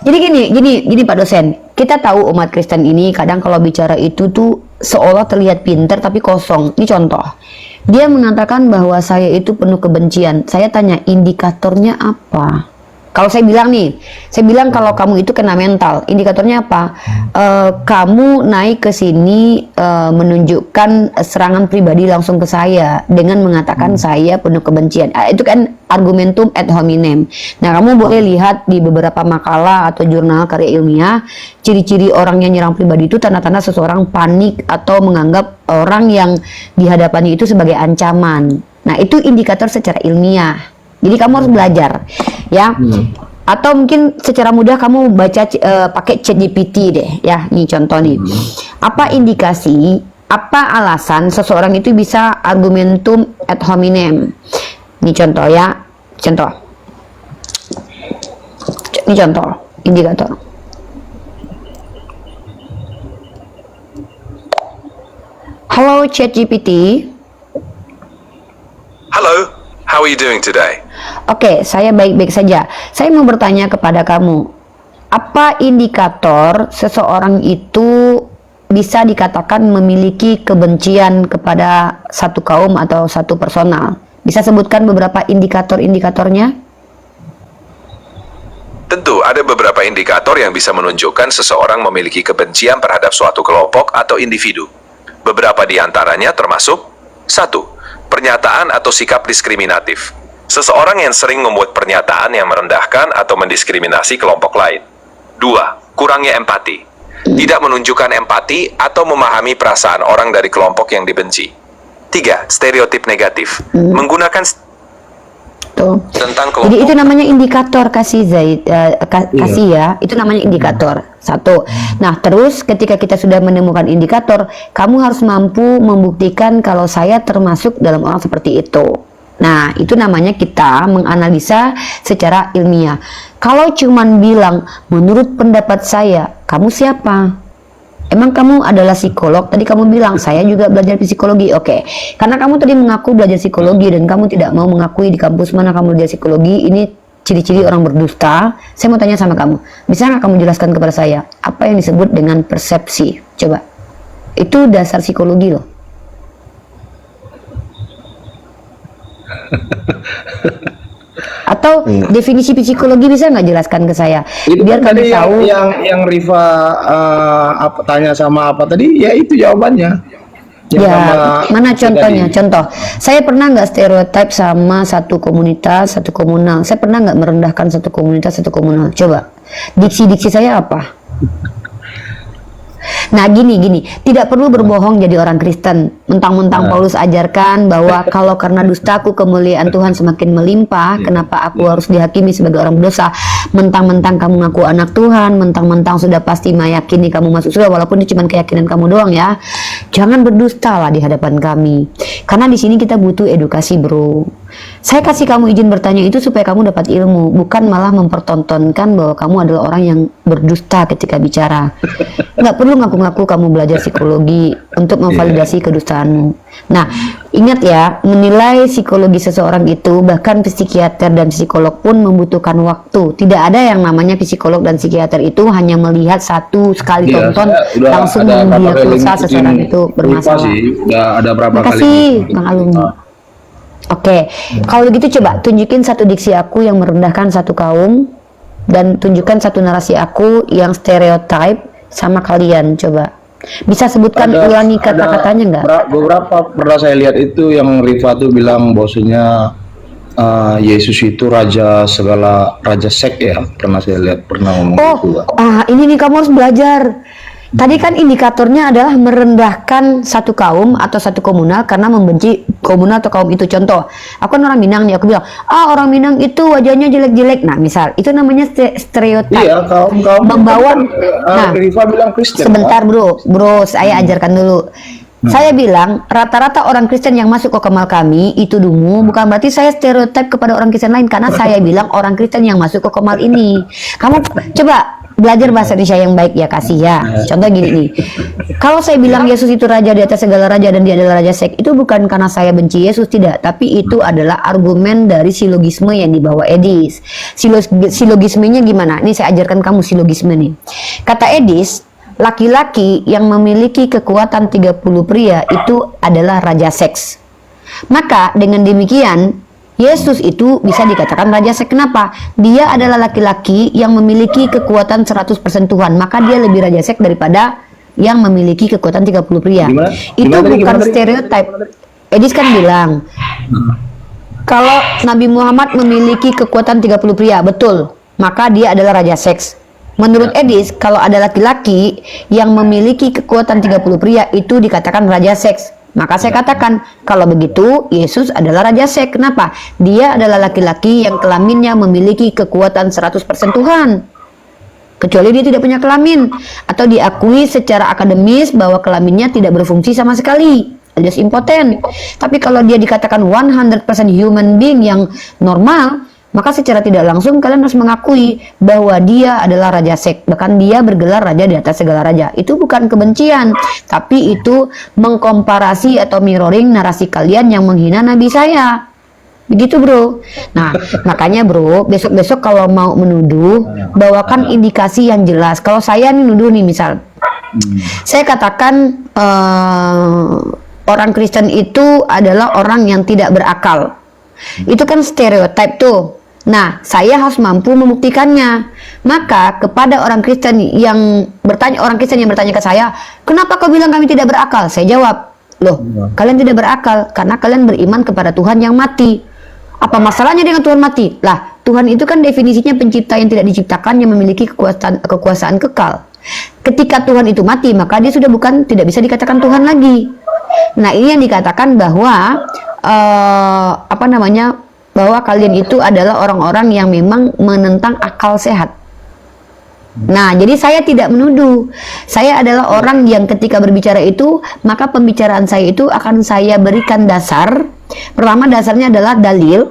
Jadi gini Pak dosen. Kita tahu umat Kristen ini kadang kalau bicara itu tuh seolah terlihat pintar tapi kosong. Ini contoh. Dia mengatakan bahwa saya itu penuh kebencian. Saya tanya indikatornya apa? Kalau saya bilang nih, kalau kamu itu kena mental, indikatornya apa? Kamu naik ke sini menunjukkan serangan pribadi langsung ke saya dengan mengatakan saya penuh kebencian. Itu kan argumentum ad hominem. Nah, kamu boleh lihat di beberapa makalah atau jurnal karya ilmiah, ciri-ciri orang yang nyerang pribadi itu tanda-tanda seseorang panik atau menganggap orang yang dihadapannya itu sebagai ancaman. Nah, itu indikator secara ilmiah. Jadi kamu harus belajar, ya. Atau mungkin secara mudah kamu baca pakai ChatGPT deh, ya. Nih contoh nih. Apa indikasi, apa alasan seseorang itu bisa argumentum ad hominem? Ini contoh ya, contoh. Ini contoh, indikator. Halo ChatGPT. Hello, how are you doing today? Oke, saya baik-baik saja. Saya mau bertanya kepada kamu, apa indikator seseorang itu bisa dikatakan memiliki kebencian kepada satu kaum atau satu personal? Bisa sebutkan beberapa indikator-indikatornya? Tentu, ada beberapa indikator yang bisa menunjukkan seseorang memiliki kebencian terhadap suatu kelompok atau individu. Beberapa di antaranya termasuk 1. Pernyataan atau sikap diskriminatif. Seseorang yang sering membuat pernyataan yang merendahkan atau mendiskriminasi kelompok lain. 2. Kurangnya empati. Tidak menunjukkan empati atau memahami perasaan orang dari kelompok yang dibenci. 3. Stereotip negatif. Menggunakan Tuh. tentang kelompok. Jadi itu namanya indikator, kasih Zaid, kasih ya, itu namanya indikator. 1. Nah, terus ketika kita sudah menemukan indikator, kamu harus mampu membuktikan kalau saya termasuk dalam orang seperti itu. Nah, itu namanya kita menganalisa secara ilmiah. Kalau cuman bilang, menurut pendapat saya, kamu siapa? Emang kamu adalah psikolog? Tadi kamu bilang, saya juga belajar psikologi. Oke, karena kamu tadi mengaku belajar psikologi dan kamu tidak mau mengakui di kampus mana kamu belajar psikologi, ini ciri-ciri orang berdusta. Saya mau tanya sama kamu, bisa nggak kamu jelaskan kepada saya, apa yang disebut dengan persepsi? Coba. Itu dasar psikologi loh. Atau definisi psikologi bisa nggak jelaskan ke saya? Itu Biar kan kami tadi tahu. yang Riva tanya sama apa tadi, ya itu jawabannya. Yang Ya, sama mana itu contohnya? tadi. Contoh, saya pernah nggak stereotip sama satu komunitas, satu komunal? Saya pernah nggak merendahkan satu komunitas, satu komunal? Coba, diksi-diksi saya apa? Nah, gini, tidak perlu berbohong jadi orang Kristen. Mentang-mentang Paulus ajarkan bahwa kalau karena dustaku kemuliaan Tuhan semakin melimpah, kenapa aku harus dihakimi sebagai orang berdosa? Mentang-mentang kamu ngaku anak Tuhan, mentang-mentang sudah pasti meyakini kamu masuk surga, walaupun itu cuma keyakinan kamu doang ya. Jangan berdusta lah di hadapan kami. Karena di sini kita butuh edukasi, bro. Saya kasih kamu izin bertanya itu supaya kamu dapat ilmu, bukan malah mempertontonkan bahwa kamu adalah orang yang berdusta ketika bicara. Nggak perlu ngaku-ngaku kamu belajar psikologi untuk memvalidasi kedustaanmu. Nah, ingat ya, menilai psikologi seseorang itu, bahkan psikiater dan psikolog pun membutuhkan waktu. Tidak ada yang namanya psikolog dan psikiater itu hanya melihat satu sekali tonton langsung mendiagnosa seseorang itu bermasalah. Udah ada berapa Makasih, kali? Bang Alun. Oke, kalau begitu coba tunjukin satu diksi aku yang merendahkan satu kaum dan tunjukkan satu narasi aku yang stereotype sama kalian. Coba bisa sebutkan ulangi kata-katanya nggak? Beberapa pernah saya lihat itu yang Rifa tuh bilang bahwasanya Yesus itu raja sek ya, pernah saya lihat, pernah ngomong gitu. Ini nih kamu harus belajar. Tadi kan indikatornya adalah merendahkan satu kaum atau satu komunal karena membenci komunal atau kaum itu. Contoh, aku kan orang Minang nih, aku bilang, orang Minang itu wajahnya jelek-jelek. Nah, misal, itu namanya stereotip. Iya, kaum membawa. Nah, Rifa bilang Kristen. Sebentar bro, saya ajarkan dulu. Saya bilang rata-rata orang Kristen yang masuk ke Kemal kami itu dungu, bukan berarti saya stereotip kepada orang Kristen lain, karena saya bilang orang Kristen yang masuk ke Kemal ini. Kamu coba belajar bahasa Indonesia yang baik ya, kasih ya. Contoh gini nih, kalau saya bilang Yesus itu raja di atas segala raja dan dia adalah raja sek, itu bukan karena saya benci Yesus, tidak, tapi itu adalah argumen dari silogisme yang dibawa Edis. Silogismenya gimana? Ini saya ajarkan kamu silogisme nih. Kata Edis, laki-laki yang memiliki kekuatan 30 pria itu adalah raja seks. Maka dengan demikian Yesus itu bisa dikatakan raja seks. Kenapa? Dia adalah laki-laki yang memiliki kekuatan 100% Tuhan, maka dia lebih raja seks daripada yang memiliki kekuatan 30 pria. Itu bukan stereotip. Edis kan bilang kalau Nabi Muhammad memiliki kekuatan 30 pria, betul, maka dia adalah raja seks. Menurut Edis, kalau ada laki-laki yang memiliki kekuatan 30 pria itu dikatakan raja seks. Maka saya katakan, kalau begitu Yesus adalah raja seks. Kenapa? Dia adalah laki-laki yang kelaminnya memiliki kekuatan 100% Tuhan. Kecuali dia tidak punya kelamin atau diakui secara akademis bahwa kelaminnya tidak berfungsi sama sekali, alias impoten. Tapi kalau dia dikatakan 100% human being yang normal, maka secara tidak langsung kalian harus mengakui bahwa dia adalah raja sek. Bahkan dia bergelar raja di atas segala raja. Itu bukan kebencian, tapi itu mengkomparasi atau mirroring narasi kalian yang menghina nabi saya. Begitu bro. Nah, makanya bro, besok-besok kalau mau menuduh, bawakan indikasi yang jelas. Kalau saya nih nuduh nih misal, saya katakan orang Kristen itu adalah orang yang tidak berakal. Itu kan stereotip tuh. Nah, saya harus mampu membuktikannya. Maka kepada orang Kristen yang bertanya ke saya, kenapa kau bilang kami tidak berakal? Saya jawab, loh, kalian tidak berakal karena kalian beriman kepada Tuhan yang mati. Apa masalahnya dengan Tuhan mati? Lah, Tuhan itu kan definisinya pencipta yang tidak diciptakan, yang memiliki kekuasaan kekal. Ketika Tuhan itu mati, maka dia sudah tidak bisa dikatakan Tuhan lagi. Nah, ini yang dikatakan bahwa bahwa kalian itu adalah orang-orang yang memang menentang akal sehat. Nah, jadi saya tidak menuduh. Saya adalah orang yang ketika berbicara itu, maka pembicaraan saya itu akan saya berikan dasar. Pertama, dasarnya adalah dalil.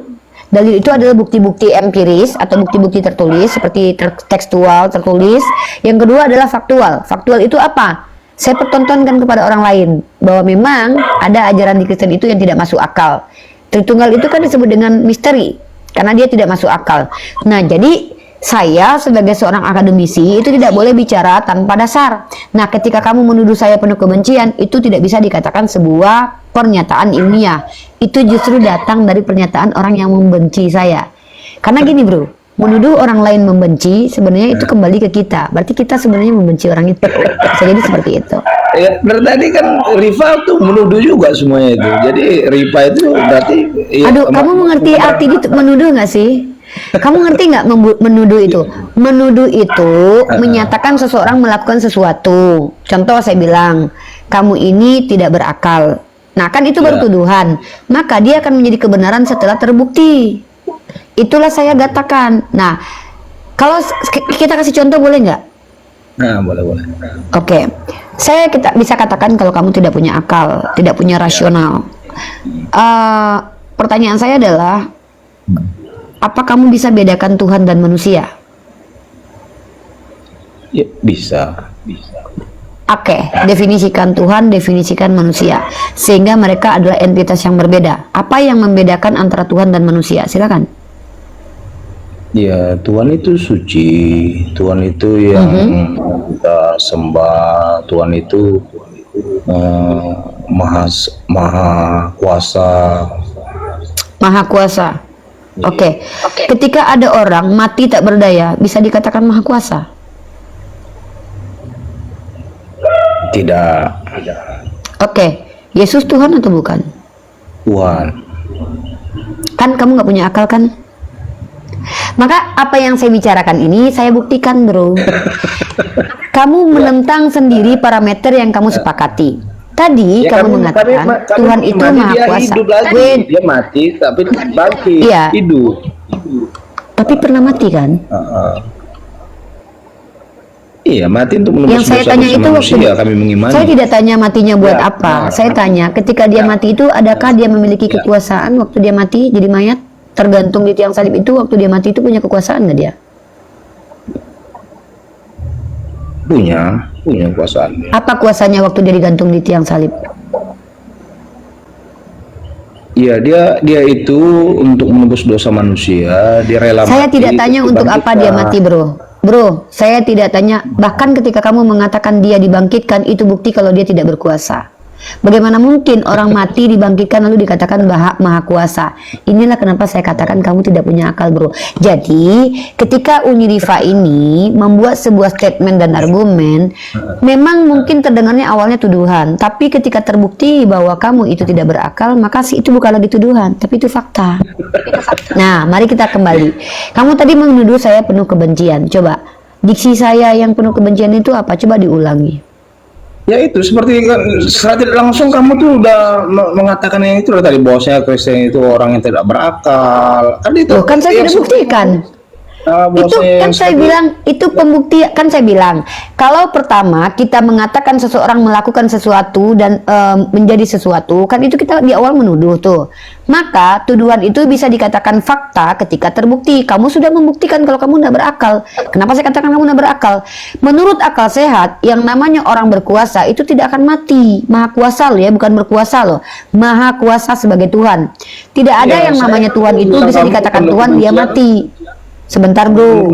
Dalil itu adalah bukti-bukti empiris atau bukti-bukti tertulis seperti tekstual tertulis. Yang kedua adalah faktual. Faktual itu apa? Saya pertontonkan kepada orang lain bahwa memang ada ajaran di Kristen itu yang tidak masuk akal. Tritunggal itu kan disebut dengan misteri karena dia tidak masuk akal. Nah, jadi saya sebagai seorang akademisi itu tidak boleh bicara tanpa dasar. Nah, ketika kamu menuduh saya penuh kebencian, itu tidak bisa dikatakan sebuah pernyataan ilmiah. Itu justru datang dari pernyataan orang yang membenci saya. Karena gini bro, menuduh orang lain membenci sebenarnya itu kembali ke kita. Berarti kita sebenarnya membenci orang itu. Bisa jadi seperti itu. Ya, tadi kan Rifa tuh menuduh juga semuanya itu. Jadi Rifa itu berarti aduh, kamu mengerti arti menuduh nggak sih? Kamu ngerti nggak menuduh itu? Menuduh itu menyatakan seseorang melakukan sesuatu. Contoh saya bilang, kamu ini tidak berakal. Nah, kan itu baru tuduhan. Maka dia akan menjadi kebenaran setelah terbukti. Itulah saya katakan. Nah, kalau kita kasih contoh boleh nggak? Nah, boleh. Oke. Kita bisa katakan kalau kamu tidak punya akal, tidak punya rasional. Pertanyaan saya adalah, Apa kamu bisa bedakan Tuhan dan manusia? Ya, bisa. Oke, definisikan Tuhan, definisikan manusia, sehingga mereka adalah entitas yang berbeda. Apa yang membedakan antara Tuhan dan manusia? Silakan. Ya, Tuhan itu suci, Tuhan itu yang kita sembah, Tuhan itu maha kuasa. Maha kuasa. Oke. Ketika ada orang mati tak berdaya, bisa dikatakan maha kuasa? Tidak. Oke. Yesus Tuhan atau bukan? Tuhan. Kan kamu nggak punya akal kan? Maka apa yang saya bicarakan ini saya buktikan, bro. Kamu menentang sendiri parameter yang kamu sepakati. Tadi Ya, kamu mengatakan Tuhan itu maha dia kuasa. hidup lagi. Wait. Dia mati tapi bangkit, Iya. hidup. Tapi pernah mati kan? Iya, mati untuk menembus Yang saya dosa tanya itu manusia, waktu kami mengimani. saya tidak tanya matinya buat Ya, apa. nah, Saya tanya ketika dia mati itu adakah dia memiliki kekuasaan waktu dia mati jadi mayat? Tergantung di tiang salib itu waktu dia mati itu punya kekuasaan nggak dia? punya kuasaan. Apa kuasanya waktu dia digantung di tiang salib? Iya, dia itu untuk menembus dosa manusia, dia rela Saya mati tidak tanya untuk apa dia mati, bro. Bro, saya tidak tanya. Bahkan ketika kamu mengatakan dia dibangkitkan, itu bukti kalau dia tidak berkuasa. Bagaimana mungkin orang mati dibangkitkan lalu dikatakan maha kuasa? Inilah kenapa saya katakan kamu tidak punya akal, bro. Jadi, ketika Uni Rifa ini membuat sebuah statement dan argumen, memang mungkin terdengarnya awalnya tuduhan, tapi ketika terbukti bahwa kamu itu tidak berakal, maka itu bukan lagi tuduhan, tapi itu fakta. Nah, mari kita kembali. Kamu tadi menuduh saya penuh kebencian. Coba, diksi saya yang penuh kebencian itu apa? Coba diulangi. Ya itu seperti secara tidak langsung kamu tuh udah mengatakan yang itu loh tadi, bahwasanya Kristen itu orang yang tidak berakal. Kan itu. Loh, kan saya sudah buktikan. Itu kan saya bilang, itu pembukti kan saya bilang. Kalau pertama kita mengatakan seseorang melakukan sesuatu dan menjadi sesuatu, kan itu kita di awal menuduh tuh. Maka tuduhan itu bisa dikatakan fakta ketika terbukti. Kamu sudah membuktikan kalau kamu tidak berakal. Kenapa saya katakan kamu tidak berakal? Menurut akal sehat, yang namanya orang berkuasa itu tidak akan mati. Maha kuasa loh ya, bukan berkuasa loh. Maha kuasa sebagai Tuhan. Tidak ada yang namanya Tuhan itu bisa dikatakan Tuhan dia mati. Sebentar bro,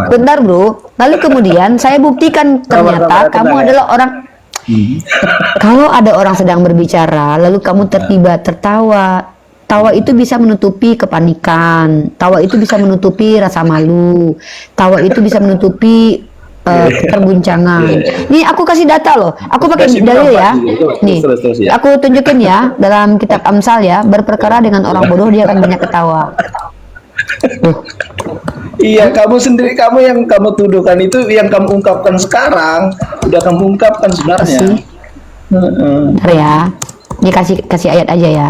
bentar bro. Lalu kemudian saya buktikan ternyata kamu adalah orang. Kalau ada orang sedang berbicara, lalu kamu tiba tertawa. Tawa itu bisa menutupi kepanikan. Tawa itu bisa menutupi rasa malu. Tawa itu bisa menutupi keterbuncangan. Nih aku kasih data loh. Aku pakai dalil ya. Nih, aku tunjukin ya dalam kitab Amsal ya. Berperkara dengan orang bodoh dia akan banyak ketawa. Iya, kamu sendiri, kamu yang kamu tuduhkan itu yang kamu ungkapkan sekarang, udah kamu ungkapkan sebenarnya. Bentar ya, ini kasih ayat aja ya.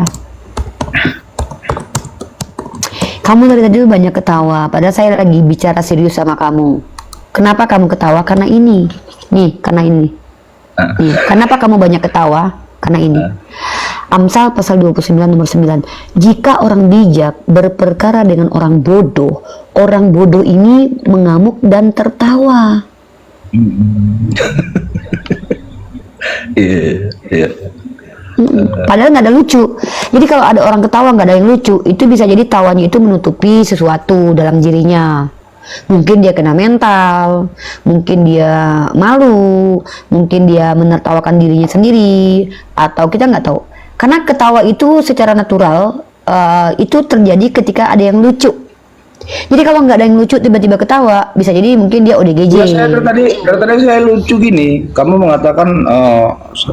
Kamu dari tadi banyak ketawa, padahal saya lagi bicara serius sama kamu. Kenapa kamu ketawa? Karena ini, nih, karena ini. Nih, kenapa kamu banyak ketawa? Karena ini. Amsal pasal 29 nomor 9. Jika orang bijak berperkara dengan orang bodoh ini mengamuk dan tertawa. Padahal nggak ada lucu. Jadi kalau ada orang ketawa nggak ada yang lucu, itu bisa jadi tawanya itu menutupi sesuatu dalam dirinya. Mungkin dia kena mental, mungkin dia malu, mungkin dia menertawakan dirinya sendiri, atau kita nggak tahu. Karena ketawa itu secara natural itu terjadi ketika ada yang lucu. Jadi kalau nggak ada yang lucu tiba-tiba ketawa, bisa jadi mungkin dia ODGJ. Ya, dari tadi saya lucu gini. Kamu mengatakan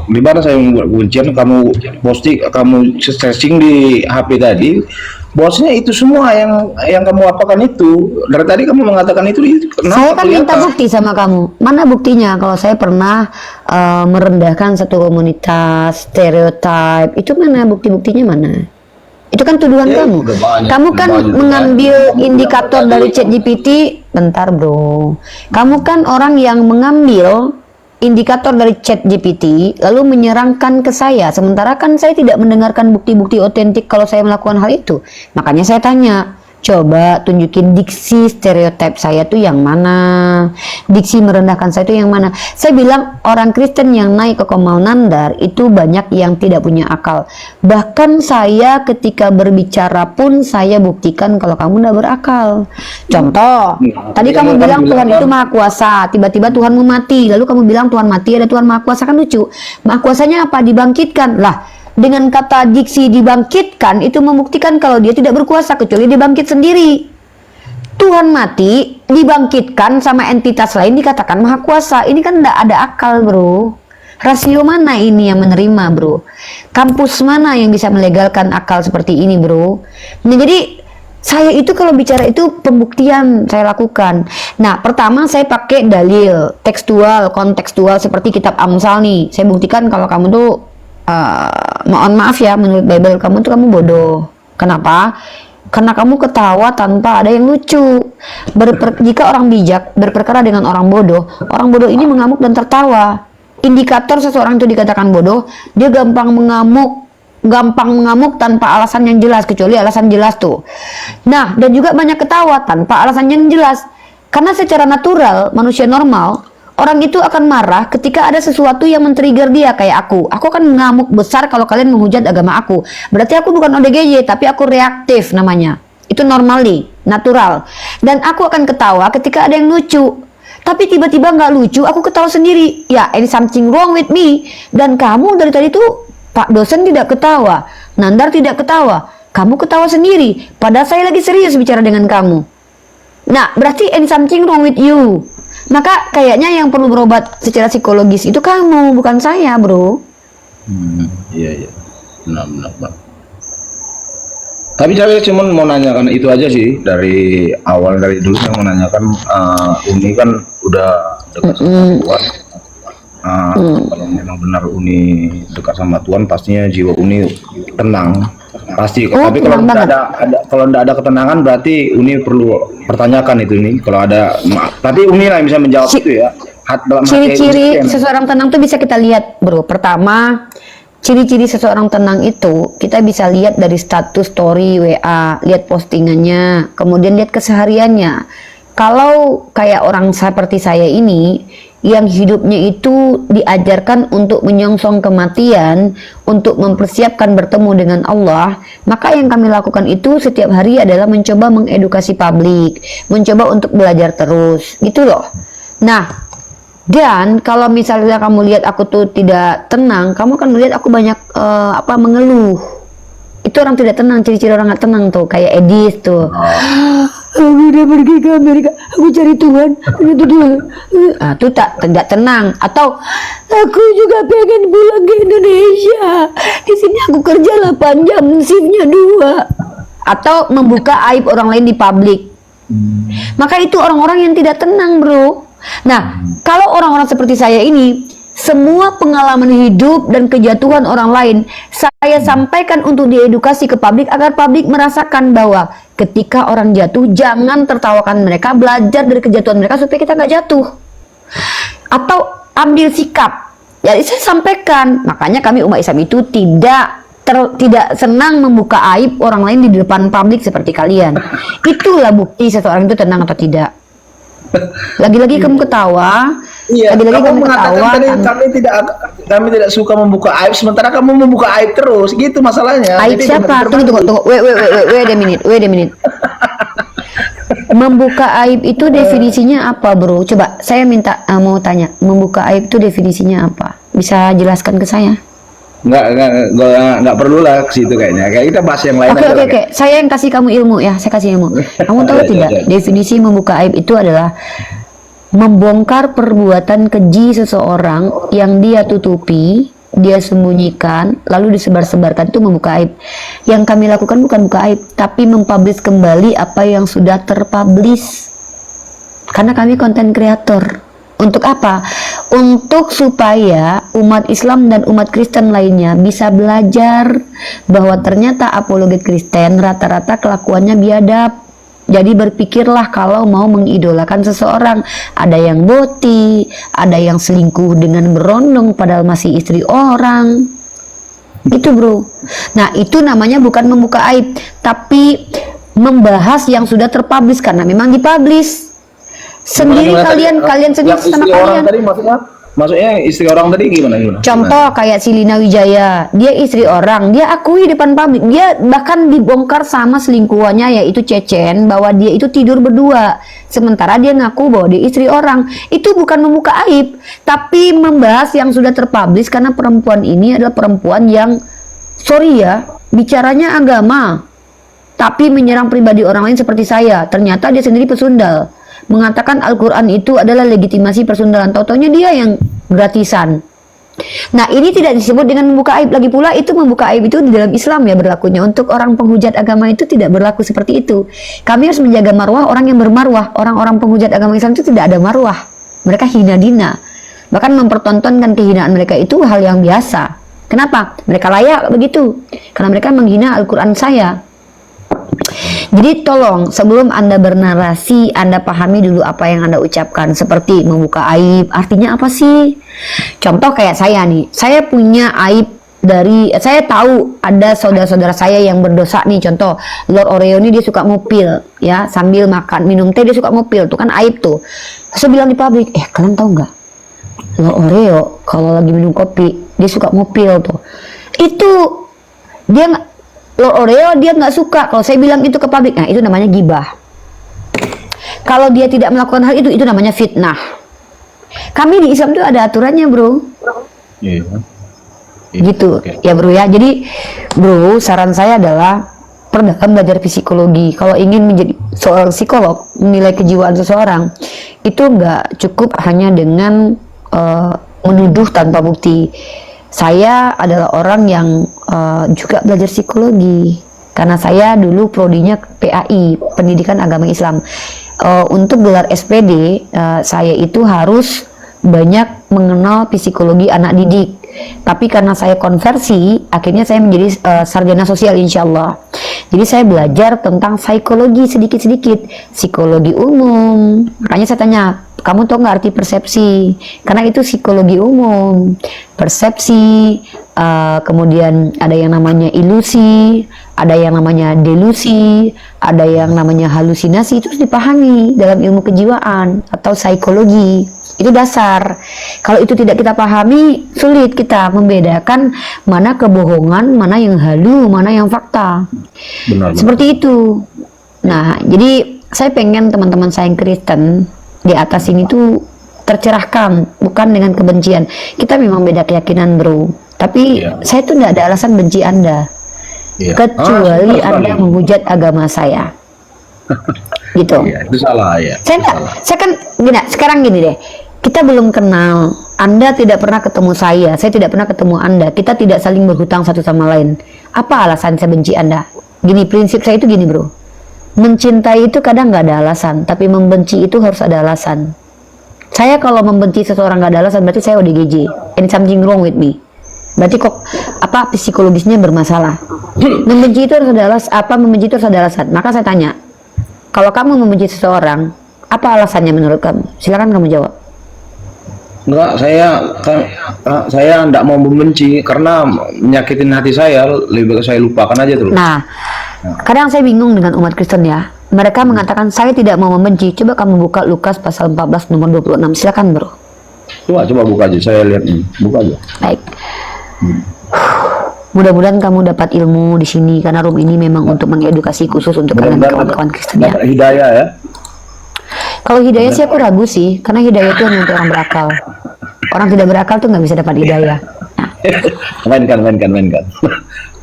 di mana saya membuat kuncian, kamu posting, kamu searching di HP tadi. Bosnya itu semua yang kamu apakan itu. Dari tadi kamu mengatakan itu. Saya kan minta bukti sama kamu. Mana buktinya kalau saya pernah merendahkan satu komunitas, stereotip. Itu mana bukti-buktinya mana? Itu kan tuduhan kamu. Kamu kan mengambil indikator dari ChatGPT. Bentar bro. Kamu kan orang yang mengambil indikator dari chat GPT lalu menyerangkan ke saya, sementara kan saya tidak mendengarkan bukti-bukti otentik kalau saya melakukan hal itu. Makanya saya tanya, coba tunjukin diksi stereotip saya tuh yang mana, diksi merendahkan saya tuh yang mana. Saya bilang orang Kristen yang naik ke Komal Nandar itu banyak yang tidak punya akal. Bahkan saya ketika berbicara pun saya buktikan kalau kamu tidak berakal. Contoh, tadi kamu bilang Tuhan itu maha kuasa, tiba-tiba Tuhanmu mati, lalu kamu bilang Tuhan mati, ada Tuhan maha kuasa, kan lucu. Maha kuasanya apa? Dibangkitkan lah. Dengan kata diksi dibangkitkan itu membuktikan kalau dia tidak berkuasa kecuali dia bangkit sendiri. Tuhan mati, dibangkitkan sama entitas lain dikatakan maha kuasa. Ini kan tidak ada akal, bro. Rasio mana ini yang menerima, bro? Kampus mana yang bisa melegalkan akal seperti ini, bro? Nah, jadi saya itu kalau bicara itu pembuktian saya lakukan. Nah, pertama saya pakai dalil tekstual, kontekstual seperti kitab Amsal nih. Saya buktikan kalau kamu tuh mohon maaf ya, menurut Bible kamu tuh kamu bodoh. Kenapa? Karena kamu ketawa tanpa ada yang lucu. Jika orang bijak berperkara dengan orang bodoh ini mengamuk dan tertawa. Indikator seseorang itu dikatakan bodoh, dia gampang mengamuk tanpa alasan yang jelas, kecuali alasan jelas tuh. Nah, dan juga banyak ketawa tanpa alasan yang jelas. Karena secara natural, manusia normal, orang itu akan marah ketika ada sesuatu yang men-trigger dia. Kayak aku akan mengamuk besar kalau kalian menghujat agama aku. Berarti aku bukan ODGJ, tapi aku reaktif namanya. Itu normally, natural. Dan aku akan ketawa ketika ada yang lucu. Tapi tiba-tiba nggak lucu, aku ketawa sendiri. Ya, any something wrong with me. Dan kamu dari tadi tuh, Pak dosen tidak ketawa, Nandar tidak ketawa, kamu ketawa sendiri. Padahal saya lagi serius bicara dengan kamu. Nah, berarti any something wrong with you. Maka kayaknya yang perlu berobat secara psikologis itu kamu, bukan saya, bro. Iya, benar. Tapi saya cuma mau nanyakan itu aja sih, dari awal, dari dulu saya mau nanyakan, Uni kan udah dekat sama Tuhan. Kalau memang benar Uni dekat sama Tuhan, pastinya jiwa Uni tenang. Pasti. Tapi kalau tidak ada ketenangan, berarti Uni perlu pertanyakan itu nih. Kalau ada, tapi Uni lah yang bisa menjawab itu ya. Ciri-ciri seseorang tenang tuh bisa kita lihat, bro. Pertama, ciri-ciri seseorang tenang itu kita bisa lihat dari status story WA, lihat postingannya, kemudian lihat kesehariannya. Kalau kayak orang seperti saya ini yang hidupnya itu diajarkan untuk menyongsong kematian, untuk mempersiapkan bertemu dengan Allah, maka yang kami lakukan itu setiap hari adalah mencoba mengedukasi publik, mencoba untuk belajar terus, gitu loh. Nah, dan kalau misalnya kamu lihat aku tuh tidak tenang, kamu akan melihat aku banyak mengeluh. Itu orang tidak tenang, ciri-ciri orang nggak tenang tuh, kayak Edis tuh. Aku udah pergi ke Amerika, aku cari Tuhan. Itu tidak tenang. Atau aku juga pengen pulang ke Indonesia. Di sini aku kerja 8 jam, shiftnya 2. Atau membuka aib orang lain di publik. Maka itu orang-orang yang tidak tenang, bro. Nah, kalau orang-orang seperti saya ini, semua pengalaman hidup dan kejatuhan orang lain saya sampaikan untuk diedukasi ke publik agar publik merasakan bahwa ketika orang jatuh jangan tertawakan mereka, belajar dari kejatuhan mereka supaya kita nggak jatuh, atau ambil sikap. Jadi saya sampaikan, makanya kami umat Islam itu tidak senang membuka aib orang lain di depan publik seperti kalian. Itulah bukti seseorang itu tenang atau tidak. Lagi-lagi kamu ketawa. Iya, lagi-lagi kamu mengatakan tadi kami tidak suka membuka aib, sementara kamu membuka aib terus, gitu masalahnya. Aib jadi siapa? Tunggu. Wait a minute. Membuka aib itu definisinya apa, bro? Coba saya mau tanya, membuka aib itu definisinya apa? Bisa jelaskan ke saya? Nggak perlu lah ke situ kayaknya. Kayak kita bahas yang lain. Oke. Saya yang kasih kamu ilmu ya. Saya kasih ilmu. Kamu tahu tidak? Definisi membuka aib itu adalah membongkar perbuatan keji seseorang yang dia tutupi, dia sembunyikan, lalu disebar-sebarkan, itu membuka aib. Yang kami lakukan bukan buka aib, tapi mempublish kembali apa yang sudah terpublish. Karena kami konten kreator. Untuk apa? Untuk supaya umat Islam dan umat Kristen lainnya bisa belajar bahwa ternyata apologet Kristen rata-rata kelakuannya biadab. Jadi berpikirlah kalau mau mengidolakan seseorang. Ada yang boti, ada yang selingkuh dengan berondong padahal masih istri orang. Gitu bro. Nah itu namanya bukan membuka aib, tapi membahas yang sudah terpublish, karena memang dipublish. Sendiri kalian sendiri sama kalian. Tadi maksudnya istri orang tadi gimana? Contoh kayak si Lina Wijaya, dia istri orang, dia akui depan publik, dia bahkan dibongkar sama selingkuhannya yaitu Cecen bahwa dia itu tidur berdua, sementara dia ngaku bahwa dia istri orang. Itu bukan membuka aib, tapi membahas yang sudah terpublish, karena perempuan ini adalah perempuan yang, sorry ya, bicaranya agama, tapi menyerang pribadi orang lain seperti saya. Ternyata dia sendiri pesundal, mengatakan Al-Quran itu adalah legitimasi persundalan. Tautonya dia yang gratisan. Nah ini tidak disebut dengan membuka aib. Lagi pula itu membuka aib itu di dalam Islam ya berlakunya. Untuk orang penghujat agama itu tidak berlaku seperti itu. Kami harus menjaga marwah orang yang bermarwah. Orang-orang penghujat agama Islam itu tidak ada marwah. Mereka hina dina. Bahkan mempertontonkan kehinaan mereka itu hal yang biasa. Kenapa? Mereka layak begitu. Karena mereka menghina Al-Quran saya. Jadi tolong sebelum Anda bernarasi, Anda pahami dulu apa yang Anda ucapkan. Seperti membuka aib, artinya apa sih? Contoh kayak saya nih, saya punya aib dari, saya tahu ada saudara-saudara saya yang berdosa nih. Contoh, Lord Oreo ini dia suka ngupil ya, sambil makan, minum teh dia suka ngupil, tuh kan aib tuh. Saya bilang di publik, kalian tahu nggak? Lord Oreo kalau lagi minum kopi, dia suka ngupil tuh. Itu, dia Lord Oreo dia nggak suka kalau saya bilang itu ke publik. Nah itu namanya gibah. Kalau dia tidak melakukan hal itu namanya fitnah. Kami di Islam itu ada aturannya bro. Iya. Gitu ya bro ya. Jadi bro, saran saya adalah perdalam belajar psikologi. Kalau ingin menjadi seorang psikolog, menilai kejiwaan seseorang, itu nggak cukup hanya dengan menuduh tanpa bukti. Saya adalah orang yang juga belajar psikologi karena saya dulu prodinya PAI, Pendidikan Agama Islam. Untuk gelar SPD saya itu harus banyak mengenal psikologi anak didik. Tapi karena saya konversi, akhirnya saya menjadi sarjana sosial insya Allah. Jadi saya belajar tentang psikologi sedikit-sedikit, psikologi umum. Makanya saya tanya, kamu tahu nggak arti persepsi? Karena itu psikologi umum, persepsi, kemudian ada yang namanya ilusi, ada yang namanya delusi, ada yang namanya halusinasi. Itu harus dipahami dalam ilmu kejiwaan atau psikologi. Itu dasar. Kalau itu tidak kita pahami, sulit kita membedakan mana kebohongan, mana yang halu, mana yang fakta. Benar. Seperti itu. Nah, jadi saya pengen teman-teman saya yang Kristen di atas ini tuh tercerahkan, bukan dengan kebencian. Kita memang beda keyakinan bro, tapi saya tuh tidak ada alasan benci Anda, kecuali Anda menghujat agama saya. Gitu. Itu salah ya. Saya kan gini, sekarang gini deh. Kita belum kenal, Anda tidak pernah ketemu saya tidak pernah ketemu Anda, kita tidak saling berhutang satu sama lain. Apa alasan saya benci Anda? Gini, prinsip saya itu gini bro, mencintai itu kadang nggak ada alasan, tapi membenci itu harus ada alasan. Saya kalau membenci seseorang nggak ada alasan, berarti saya ODGJ, and something wrong with me. Berarti kok apa psikologisnya bermasalah. Membenci itu harus ada alasan, membenci itu harus ada alasan. Maka saya tanya, kalau kamu membenci seseorang, apa alasannya menurut kamu? Silakan kamu jawab. Enggak, saya enggak mau membenci karena menyakitin hati saya, lebih baik saya lupakan aja terus. Nah, kadang saya bingung dengan umat Kristen ya. Mereka mengatakan saya tidak mau membenci. Coba kamu buka Lukas pasal 14 nomor 26. Silakan, bro. Coba buka aja, saya lihat ini. Buka aja. Baik. Mudah-mudahan kamu dapat ilmu di sini karena room ini memang untuk mengedukasi khusus untuk kalian kawan-kawan Kristen ya. Dapat hidayah ya. Kalau hidayah sih aku ragu sih, karena hidayah itu hanya untuk orang berakal. Orang tidak berakal tuh nggak bisa dapat hidayah. Mainkan.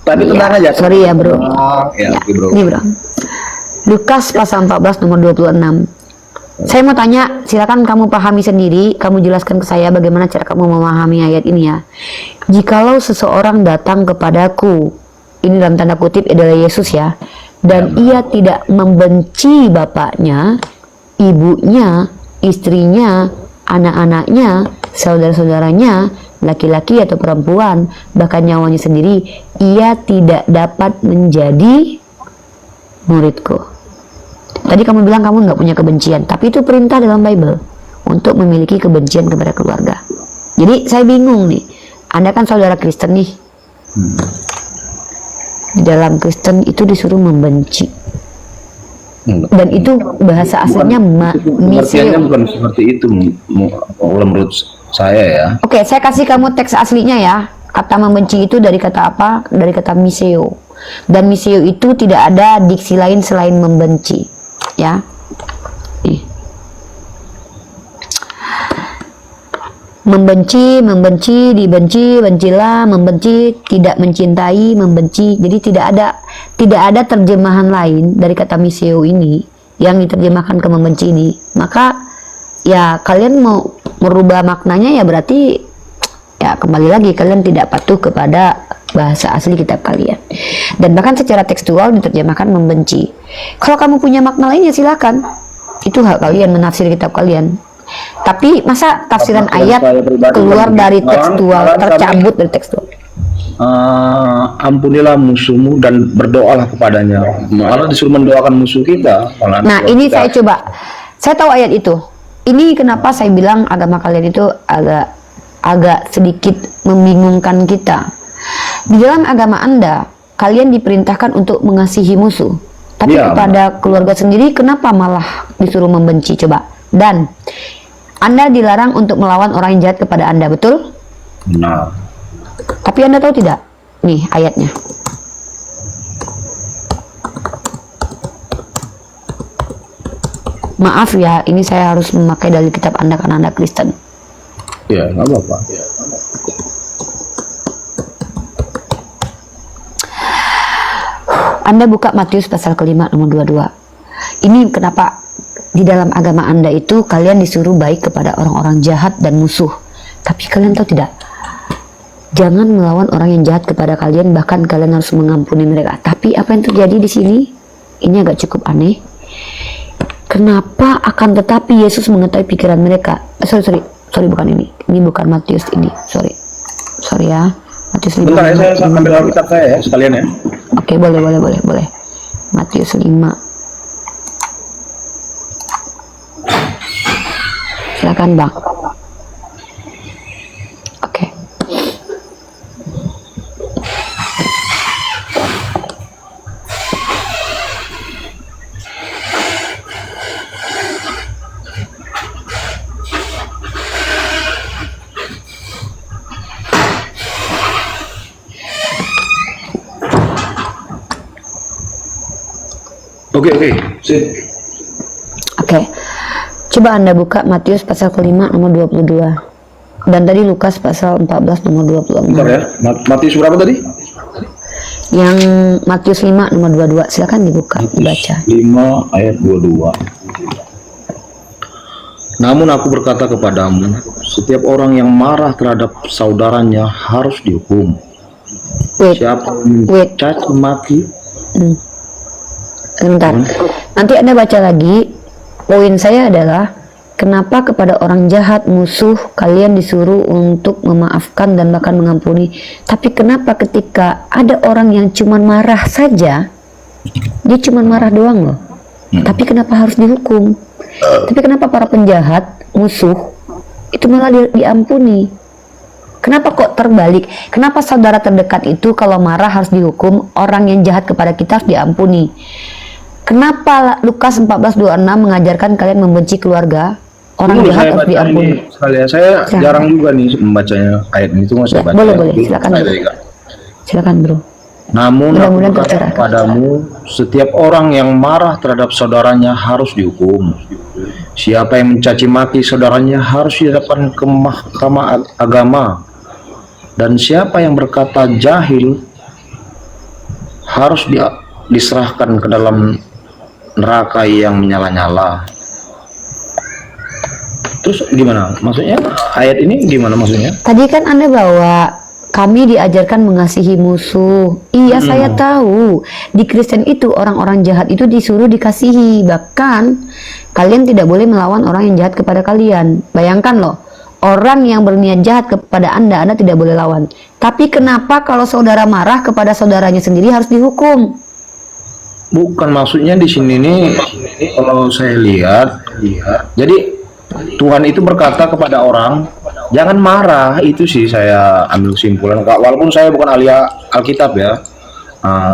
Tapi tenang aja. Sorry ya bro. Bro. Ini bro. Lukas pasal 14 nomor 26. Saya mau tanya, silakan kamu pahami sendiri, kamu jelaskan ke saya bagaimana cara kamu memahami ayat ini ya. Jikalau seseorang datang kepadaku, ini dalam tanda kutip adalah Yesus ya, dan ia tidak membenci bapaknya, ibunya, istrinya, anak-anaknya, saudara-saudaranya, laki-laki atau perempuan, bahkan nyawanya sendiri, ia tidak dapat menjadi muridku. Tadi kamu bilang kamu nggak punya kebencian, tapi itu perintah dalam Bible untuk memiliki kebencian kepada keluarga. Jadi saya bingung nih, Anda kan saudara Kristen nih. Di dalam Kristen itu disuruh membenci. Dan itu bahasa aslinya pengertiannya bukan seperti itu menurut saya ya. Oke, saya kasih kamu teks aslinya ya. Kata membenci itu dari kata apa? Dari kata miseo. Dan miseo itu tidak ada diksi lain selain membenci, ya. Nih. Membenci, membenci, dibenci, bencilah, membenci, tidak mencintai, membenci. Jadi tidak ada terjemahan lain dari kata miseo ini yang diterjemahkan ke membenci ini. Maka ya kalian mau merubah maknanya ya berarti ya kembali lagi kalian tidak patuh kepada bahasa asli kitab kalian. Dan bahkan secara tekstual diterjemahkan membenci. Kalau kamu punya makna lainnya silakan. Itu hak kalian menafsir kitab kalian. Tapi masa tafsiran ayat keluar dari tekstual, tercabut dari tekstual? Ampunilah musuhmu dan berdoalah kepadanya. Malah disuruh mendoakan musuh kita. Nah ini saya coba, saya tahu ayat itu. Ini kenapa saya bilang agama kalian itu agak sedikit membingungkan kita. Di dalam agama Anda, kalian diperintahkan untuk mengasihi musuh. Tapi kepada keluarga sendiri, kenapa malah disuruh membenci? Coba. Dan Anda dilarang untuk melawan orang yang jahat kepada Anda, betul? Nah. Tapi Anda tahu tidak? Nih ayatnya. Maaf ya, ini saya harus memakai dari kitab Anda karena Anda Kristen. Ya, nggak apa-apa. Anda buka Matius pasal kelima nomor 22. Ini kenapa di dalam agama Anda itu kalian disuruh baik kepada orang-orang jahat dan musuh. Tapi kalian tahu tidak? Jangan melawan orang yang jahat kepada kalian, bahkan kalian harus mengampuni mereka. Tapi apa yang terjadi di sini? Ini agak cukup aneh. Kenapa akan tetapi Yesus mengetahui pikiran mereka? Sorry bukan ini. Ini bukan Matius ini. Sorry ya. Matius 5. Bentar ya, saya ambil Alkitab saya ya sekalian ya. Oke, boleh. Matius 5. Silakan Bang. Oke. Oke. Oke. Coba Anda buka Matius pasal kelima nomor 22. Dan tadi Lukas pasal 14 nomor 26. Bentar ya. Matius berapa tadi? Yang Matius 5 nomor 22. Silakan dibuka, dibaca. 5 ayat 22. Namun aku berkata kepadamu, setiap orang yang marah terhadap saudaranya harus dihukum. Siapa yang mencaci maki? Bentar. Nanti Anda baca lagi. Poin saya adalah kenapa kepada orang jahat, musuh, kalian disuruh untuk memaafkan dan bahkan mengampuni. Tapi kenapa ketika ada orang yang cuma marah saja, dia cuma marah doang loh. Tapi kenapa harus dihukum? Tapi kenapa para penjahat, musuh, itu malah diampuni? Kenapa kok terbalik? Kenapa saudara terdekat itu kalau marah harus dihukum, orang yang jahat kepada kita harus diampuni? Kenapa Lukas 14:26 mengajarkan kalian membenci keluarga? Orang jahat harus diampuni. Saya jarang juga nih membacanya ayat ini, itu saya baca. Boleh, silakan bro. Namun aku berkata kepadamu, setiap orang yang marah terhadap saudaranya harus dihukum. Siapa yang mencaci maki saudaranya harus dihadapkan ke mahkamah agama. Dan siapa yang berkata jahil harus diserahkan ke dalam neraka yang menyala-nyala. Terus gimana? Maksudnya ayat ini gimana maksudnya? Tadi kan Anda bawa kami diajarkan mengasihi musuh. Iya, saya tahu. Di Kristen itu orang-orang jahat itu disuruh dikasihi. Bahkan kalian tidak boleh melawan orang yang jahat kepada kalian. Bayangkan loh, orang yang berniat jahat kepada Anda tidak boleh lawan. Tapi kenapa kalau saudara marah kepada saudaranya sendiri harus dihukum? Bukan, maksudnya di sini nih kalau saya lihat, jadi Tuhan itu berkata kepada orang, jangan marah. Itu sih saya ambil kesimpulan. Walaupun saya bukan ahli Alkitab ya.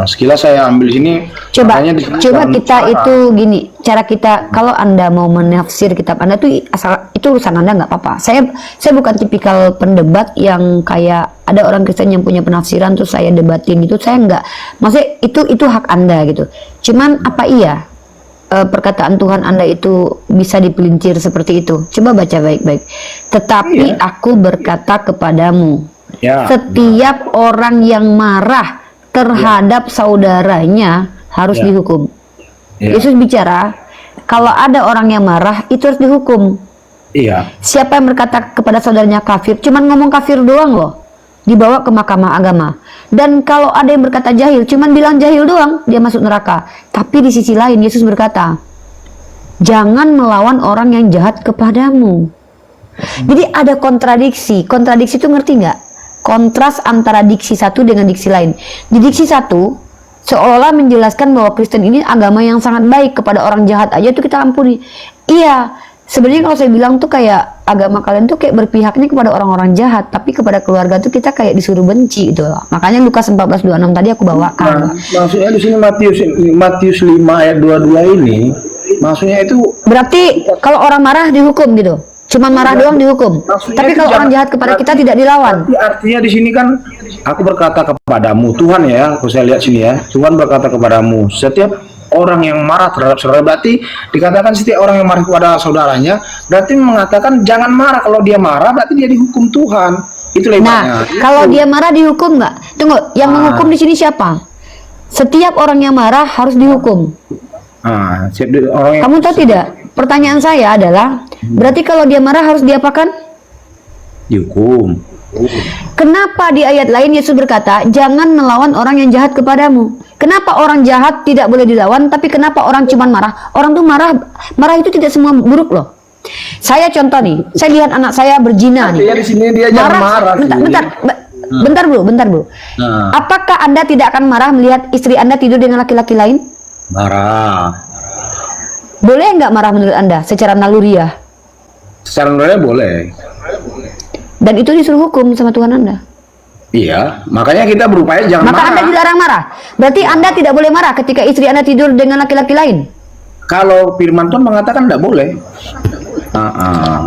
Sekilas saya ambil sini. Coba makanya kita marah. itu gini, cara kita kalau Anda mau menafsir kitab Anda tuh asal itu urusan Anda, nggak apa-apa. Saya bukan tipikal pendebat yang kayak ada orang Kristen yang punya penafsiran terus saya debatin itu, saya nggak. Maksudnya itu hak Anda gitu. Cuman apa iya perkataan Tuhan Anda itu bisa dipelincir seperti itu? Coba baca baik-baik. Tetapi aku berkata kepadamu, setiap orang yang marah terhadap saudaranya harus dihukum. Yesus bicara, kalau ada orang yang marah itu harus dihukum. Siapa yang berkata kepada saudaranya kafir, cuman ngomong kafir doang loh, dibawa ke mahkamah agama. Dan kalau ada yang berkata jahil, cuman bilang jahil doang, dia masuk neraka. Tapi di sisi lain Yesus berkata, jangan melawan orang yang jahat kepadamu. Jadi ada kontradiksi. Kontradiksi itu ngerti nggak? Kontras antara diksi satu dengan diksi lain. Di diksi satu seolah-olah menjelaskan bahwa Kristen ini agama yang sangat baik, kepada orang jahat aja tuh kita ampuni. Iya, sebenarnya kalau saya bilang tuh kayak agama kalian tuh kayak berpihaknya kepada orang-orang jahat, tapi kepada keluarga tuh kita kayak disuruh benci gitu loh. Makanya Lukas 14:26 tadi aku bawakan. Maksudnya di sini Matius 5 ayat 22 ini, maksudnya itu berarti kalau orang marah dihukum gitu. Cuma marah doang dihukum. Tapi kalau orang jahat kepada kita tidak dilawan. Artinya di sini kan aku berkata kepadamu, Tuhan ya, aku saya lihat sini ya, Tuhan berkata kepadamu, setiap orang yang marah terhadap saudara, berarti dikatakan setiap orang yang marah kepada saudaranya, berarti mengatakan jangan marah. Kalau dia marah berarti dia dihukum Tuhan. Itu lebarnya. Nah, kalau dia marah dihukum nggak? Tunggu, yang menghukum di sini siapa? Setiap orang yang marah harus dihukum. Orang yang... Kamu tahu tidak? Pertanyaan saya adalah, berarti kalau dia marah harus diapakan? Dihukum. Kenapa di ayat lain Yesus berkata, jangan melawan orang yang jahat kepadamu? Kenapa orang jahat tidak boleh dilawan, tapi kenapa orang cuma marah? Orang tuh marah itu tidak semua buruk loh. Saya contoh nih, saya lihat anak saya berzina nih. Di sini dia jangan marah. Bentar bro. Apakah Anda tidak akan marah melihat istri Anda tidur dengan laki-laki lain? Marah. Boleh nggak marah menurut Anda secara naluriah? Secara naluriah boleh. Dan itu disuruh hukum sama Tuhan Anda. Iya, makanya kita berupaya jangan Maka marah. Anda dilarang marah. Berarti Anda tidak boleh marah ketika istri Anda tidur dengan laki-laki lain. Kalau firman Tuhan mengatakan tidak boleh.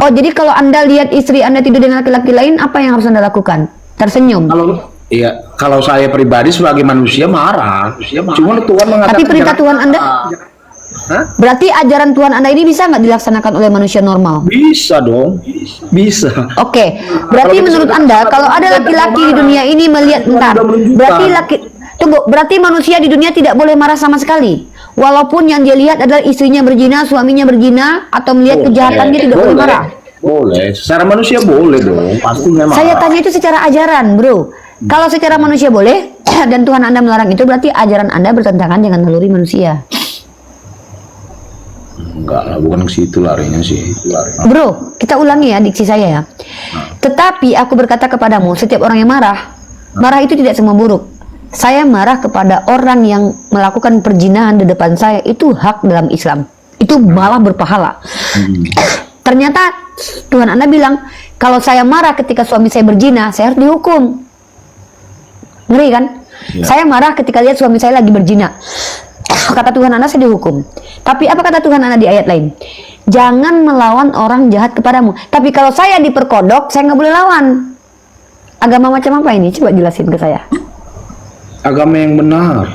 Oh, jadi kalau Anda lihat istri Anda tidur dengan laki-laki lain, apa yang harus Anda lakukan? Tersenyum. Kalau saya pribadi sebagai manusia marah. Cuma Tuhan mengatakan. Tapi perintah Tuhan Anda? Berarti ajaran Tuhan Anda ini bisa nggak dilaksanakan oleh manusia normal? Bisa dong, bisa. Oke, berarti menurut Anda kalau ada laki-laki di dunia ini melihat berarti manusia di dunia tidak boleh marah sama sekali, walaupun yang dia lihat adalah istrinya berzina, suaminya berzina, atau melihat kejahatan dia tidak boleh marah. Boleh, secara manusia boleh dong, pastinya marah. Saya tanya itu secara ajaran, bro. Kalau secara manusia boleh dan Tuhan Anda melarang itu, berarti ajaran Anda bertentangan dengan naluri manusia. Enggak lah, bukan ke situ larinya sih. Bro, kita ulangi ya diksi saya ya. Tetapi aku berkata kepadamu, setiap orang yang marah itu tidak semua buruk. Saya marah kepada orang yang melakukan perzinahan di depan saya, itu hak dalam Islam. Itu malah berpahala. Ternyata Tuhan Anda bilang, kalau saya marah ketika suami saya berzina, saya harus dihukum. Ngeri kan? Saya marah ketika lihat suami saya lagi berzina. Kata Tuhan Anda, saya dihukum. Tapi apa kata Tuhan Anda di ayat lain? Jangan melawan orang jahat kepadamu. Tapi kalau saya diperkodok, saya nggak boleh lawan. Agama macam apa ini? Coba jelasin ke saya. Agama yang benar.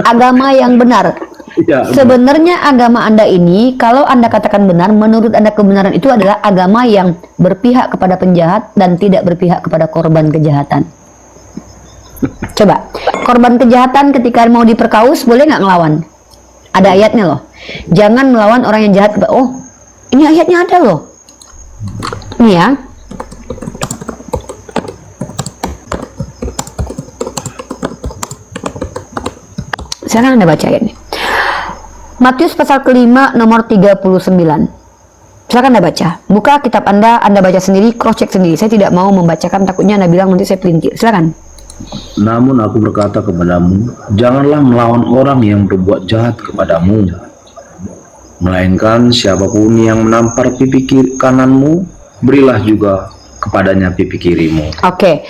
Agama yang benar. Ya, sebenarnya agama Anda ini, kalau Anda katakan benar, menurut Anda kebenaran itu adalah agama yang berpihak kepada penjahat dan tidak berpihak kepada korban kejahatan. Coba, korban kejahatan ketika mau diperkaus boleh nggak ngelawan? Ada ayatnya loh. Jangan melawan orang yang jahat. Oh, ini ayatnya ada loh. Ini ya. Sekarang Anda baca ayatnya. Matius pasal kelima nomor 39. Silakan Anda baca. Buka kitab Anda baca sendiri, cross check sendiri. Saya tidak mau membacakan, takutnya Anda bilang nanti saya pelintir. Silakan. Namun aku berkata kepadamu, janganlah melawan orang yang berbuat jahat kepadamu, melainkan siapapun yang menampar pipi kananmu, berilah juga kepadanya pipi kirimu. Oke.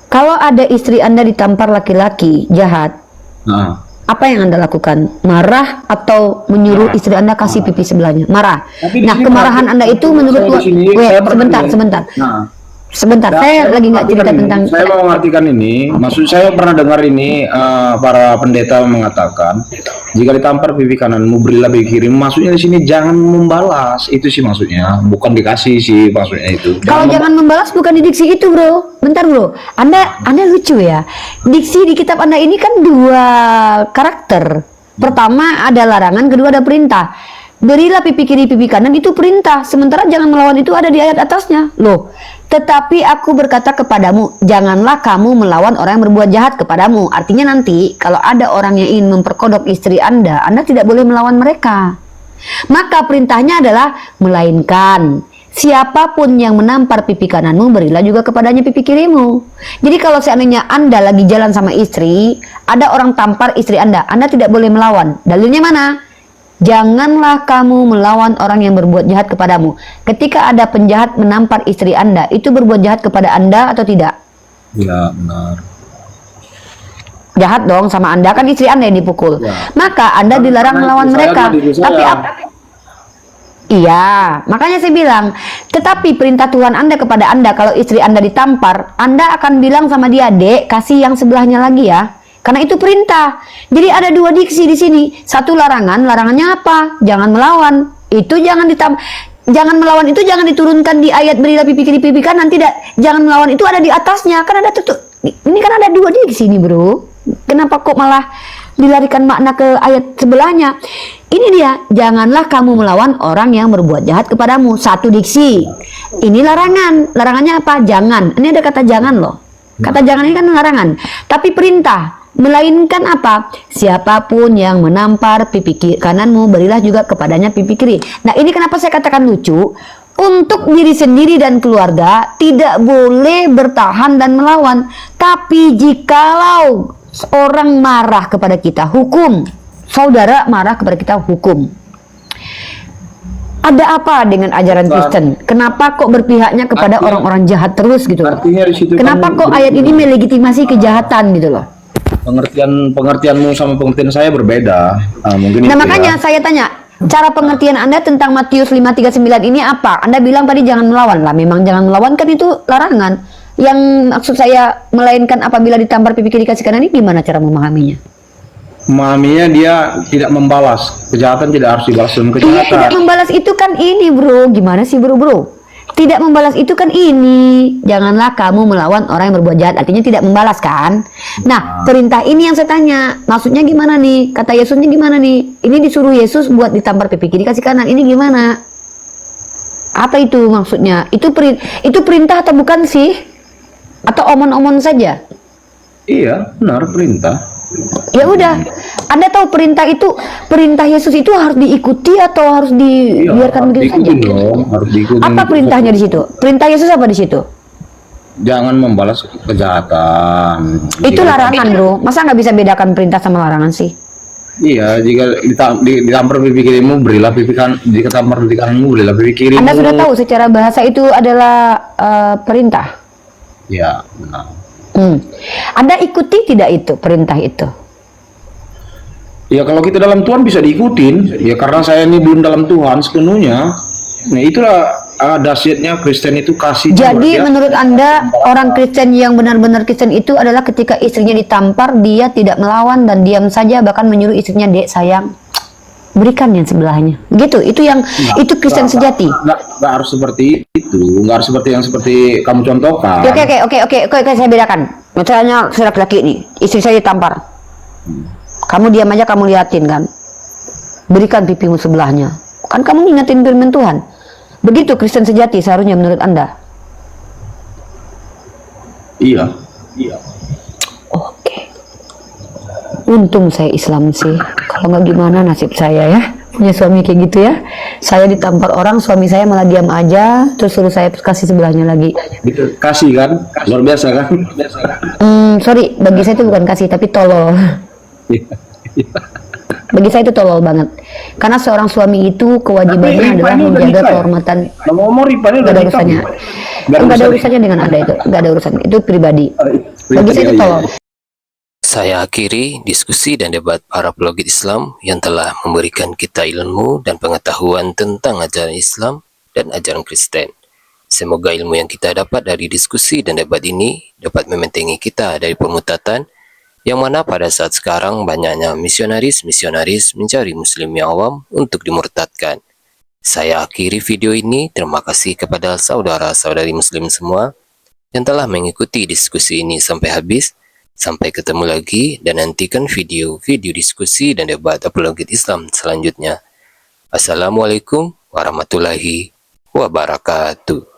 Kalau ada istri Anda ditampar laki-laki jahat, Nah, apa yang Anda lakukan? Marah atau menyuruh istri Anda kasih pipi sebelahnya? Marah. Tapi di Nah, sini kemarahan berarti Anda itu menurut saya di sini, Wait, saya sebentar, bertanya. sebentar. Nah, Sebentar, saya lagi nggak cerita tentang. Saya mau mengartikan ini, maksud saya pernah dengar ini para pendeta mengatakan, jika ditampar pipi kananmu berilah pipi kirimu. Maksudnya di sini jangan membalas, itu sih maksudnya, bukan dikasih sih maksudnya itu. Kalau jangan membalas bukan di diksi itu, bro. Bentar, bro. Anda lucu ya. Diksi di kitab Anda ini kan dua karakter. Pertama ada larangan, kedua ada perintah. Berilah pipi kiri pipi kanan itu perintah, sementara jangan melawan itu ada di ayat atasnya. Loh, tetapi aku berkata kepadamu, janganlah kamu melawan orang yang berbuat jahat kepadamu. Artinya nanti kalau ada orang yang ingin memperkodok istri Anda tidak boleh melawan mereka. Maka perintahnya adalah melainkan siapapun yang menampar pipi kananmu berilah juga kepadanya pipi kirimu. Jadi kalau seandainya Anda lagi jalan sama istri, ada orang tampar istri Anda tidak boleh melawan. Dalilnya mana? Janganlah kamu melawan orang yang berbuat jahat kepadamu. Ketika ada penjahat menampar istri Anda, itu berbuat jahat kepada Anda atau tidak? Ya, benar. Jahat dong sama Anda, kan istri Anda yang dipukul. Ya. Maka Anda dilarang melawan mereka. Tapi iya, makanya saya bilang, tetapi perintah Tuhan Anda kepada Anda, kalau istri Anda ditampar, Anda akan bilang sama dia, "Dek, kasih yang sebelahnya lagi ya." Karena itu perintah. Jadi ada dua diksi di sini. Satu larangan, larangannya apa? Jangan melawan. Itu jangan jangan melawan itu jangan diturunkan di ayat berilah pipi kiri pipi kanan, tidak. Jangan melawan itu ada di atasnya. Kan ada ini kan ada dua diksi ini, bro. Kenapa kok malah dilarikan makna ke ayat sebelahnya? Ini dia, janganlah kamu melawan orang yang berbuat jahat kepadamu. Satu diksi. Ini larangan. Larangannya apa? Jangan. Ini ada kata jangan loh. Kata jangan ini kan larangan. Tapi perintah. Melainkan apa? Siapapun yang menampar pipi kananmu berilah juga kepadanya pipi kiri. Nah, ini kenapa saya katakan lucu? Untuk diri sendiri dan keluarga tidak boleh bertahan dan melawan. Tapi jikalau orang marah kepada kita, hukum. Saudara marah kepada kita, hukum. Ada apa dengan ajaran Kristen? Kenapa kok berpihaknya kepada orang-orang jahat terus gitu loh? Artinya di situ Kenapa kok ayat ini melegitimasi kejahatan gitu loh? pengertianmu sama pengertian saya berbeda. Mungkin Nah itu makanya ya. saya tanya, cara pengertian Anda tentang Matius 5:39 ini apa? Anda bilang tadi jangan melawan lah, memang jangan melawan kan itu larangan. Yang maksud saya melainkan apabila ditampar pipi kiri kasih kanan ini gimana cara memahaminya? Memahaminya dia tidak membalas kejahatan, tidak harus dibalas dengan Iya, kejahatan. tidak membalas itu kan ini, bro. Gimana sih, bro? Tidak membalas itu kan ini. Janganlah kamu melawan orang yang berbuat jahat. Artinya tidak membalas kan? Nah, perintah ini yang saya tanya. Maksudnya gimana nih? Kata Yesusnya gimana nih? Ini disuruh Yesus buat ditampar pipi kiri kasih kanan. Ini gimana? Apa itu maksudnya? Itu perintah atau bukan sih? Atau omon-omon saja? Iya, benar perintah. Ya udah, Anda tahu perintah Yesus itu harus diikuti atau harus dibiarkan begitu saja? Dong, harus diikuti. Apa perintahnya di situ? Perintah Yesus apa di situ? Jangan membalas kejahatan. Itu larangan, bro. Masa nggak bisa bedakan perintah sama larangan sih? Iya, jika ditampar pipi kirimu berilah pipi kanan, jika tampar pipi kananmu berilah pipi kirimu. Anda sudah tahu secara bahasa itu adalah perintah. Ya, benar. Anda ikuti tidak itu perintah itu? Ya kalau kita dalam Tuhan bisa diikutin. Ya karena saya ini belum dalam Tuhan sepenuhnya. Nah itulah dahsyatnya Kristen itu kasih. Jadi menurut Anda orang Kristen yang benar-benar Kristen itu adalah ketika istrinya ditampar dia tidak melawan dan diam saja, bahkan menyuruh istrinya, "Dek sayang, berikan yang sebelahnya." Gitu. Itu yang itu Kristen sejati. Nggak harus seperti itu. Nggak harus seperti yang seperti kamu contohkan. Oke, saya bedakan. Misalnya saya laki-laki nih, istri saya ditampar. Kamu diam aja, kamu liatin kan. Berikan pipimu sebelahnya. Kan kamu ngingetin firman Tuhan. Begitu Kristen sejati seharusnya menurut Anda. Iya. Oke. Untung saya Islam sih. Kalau nggak gimana nasib saya ya. Punya suami kayak gitu ya. Saya ditampar orang, suami saya malah diam aja, terus suruh saya kasih sebelahnya lagi. Gitu. Kasih kan, luar biasa kan. Sorry, bagi saya itu bukan kasih tapi tolol. Bagi saya itu tolol banget. Karena seorang suami itu kewajibannya adalah menjaga kehormatan. Nomor Ripanya Gak ada urusannya. Gak ada urusannya dengan Anda itu. Gak ada urusan. Itu pribadi. Bagi saya itu tolol. Saya akhiri diskusi dan debat para pelogit Islam yang telah memberikan kita ilmu dan pengetahuan tentang ajaran Islam dan ajaran Kristen. Semoga ilmu yang kita dapat dari diskusi dan debat ini dapat membentengi kita dari pemutatan yang mana pada saat sekarang banyaknya misionaris-misionaris mencari muslim yang awam untuk dimurtadkan. Saya akhiri video ini. Terima kasih kepada saudara-saudari muslim semua yang telah mengikuti diskusi ini sampai habis. Sampai ketemu lagi dan nantikan video-video diskusi dan debat apologit Islam selanjutnya. Assalamualaikum warahmatullahi wabarakatuh.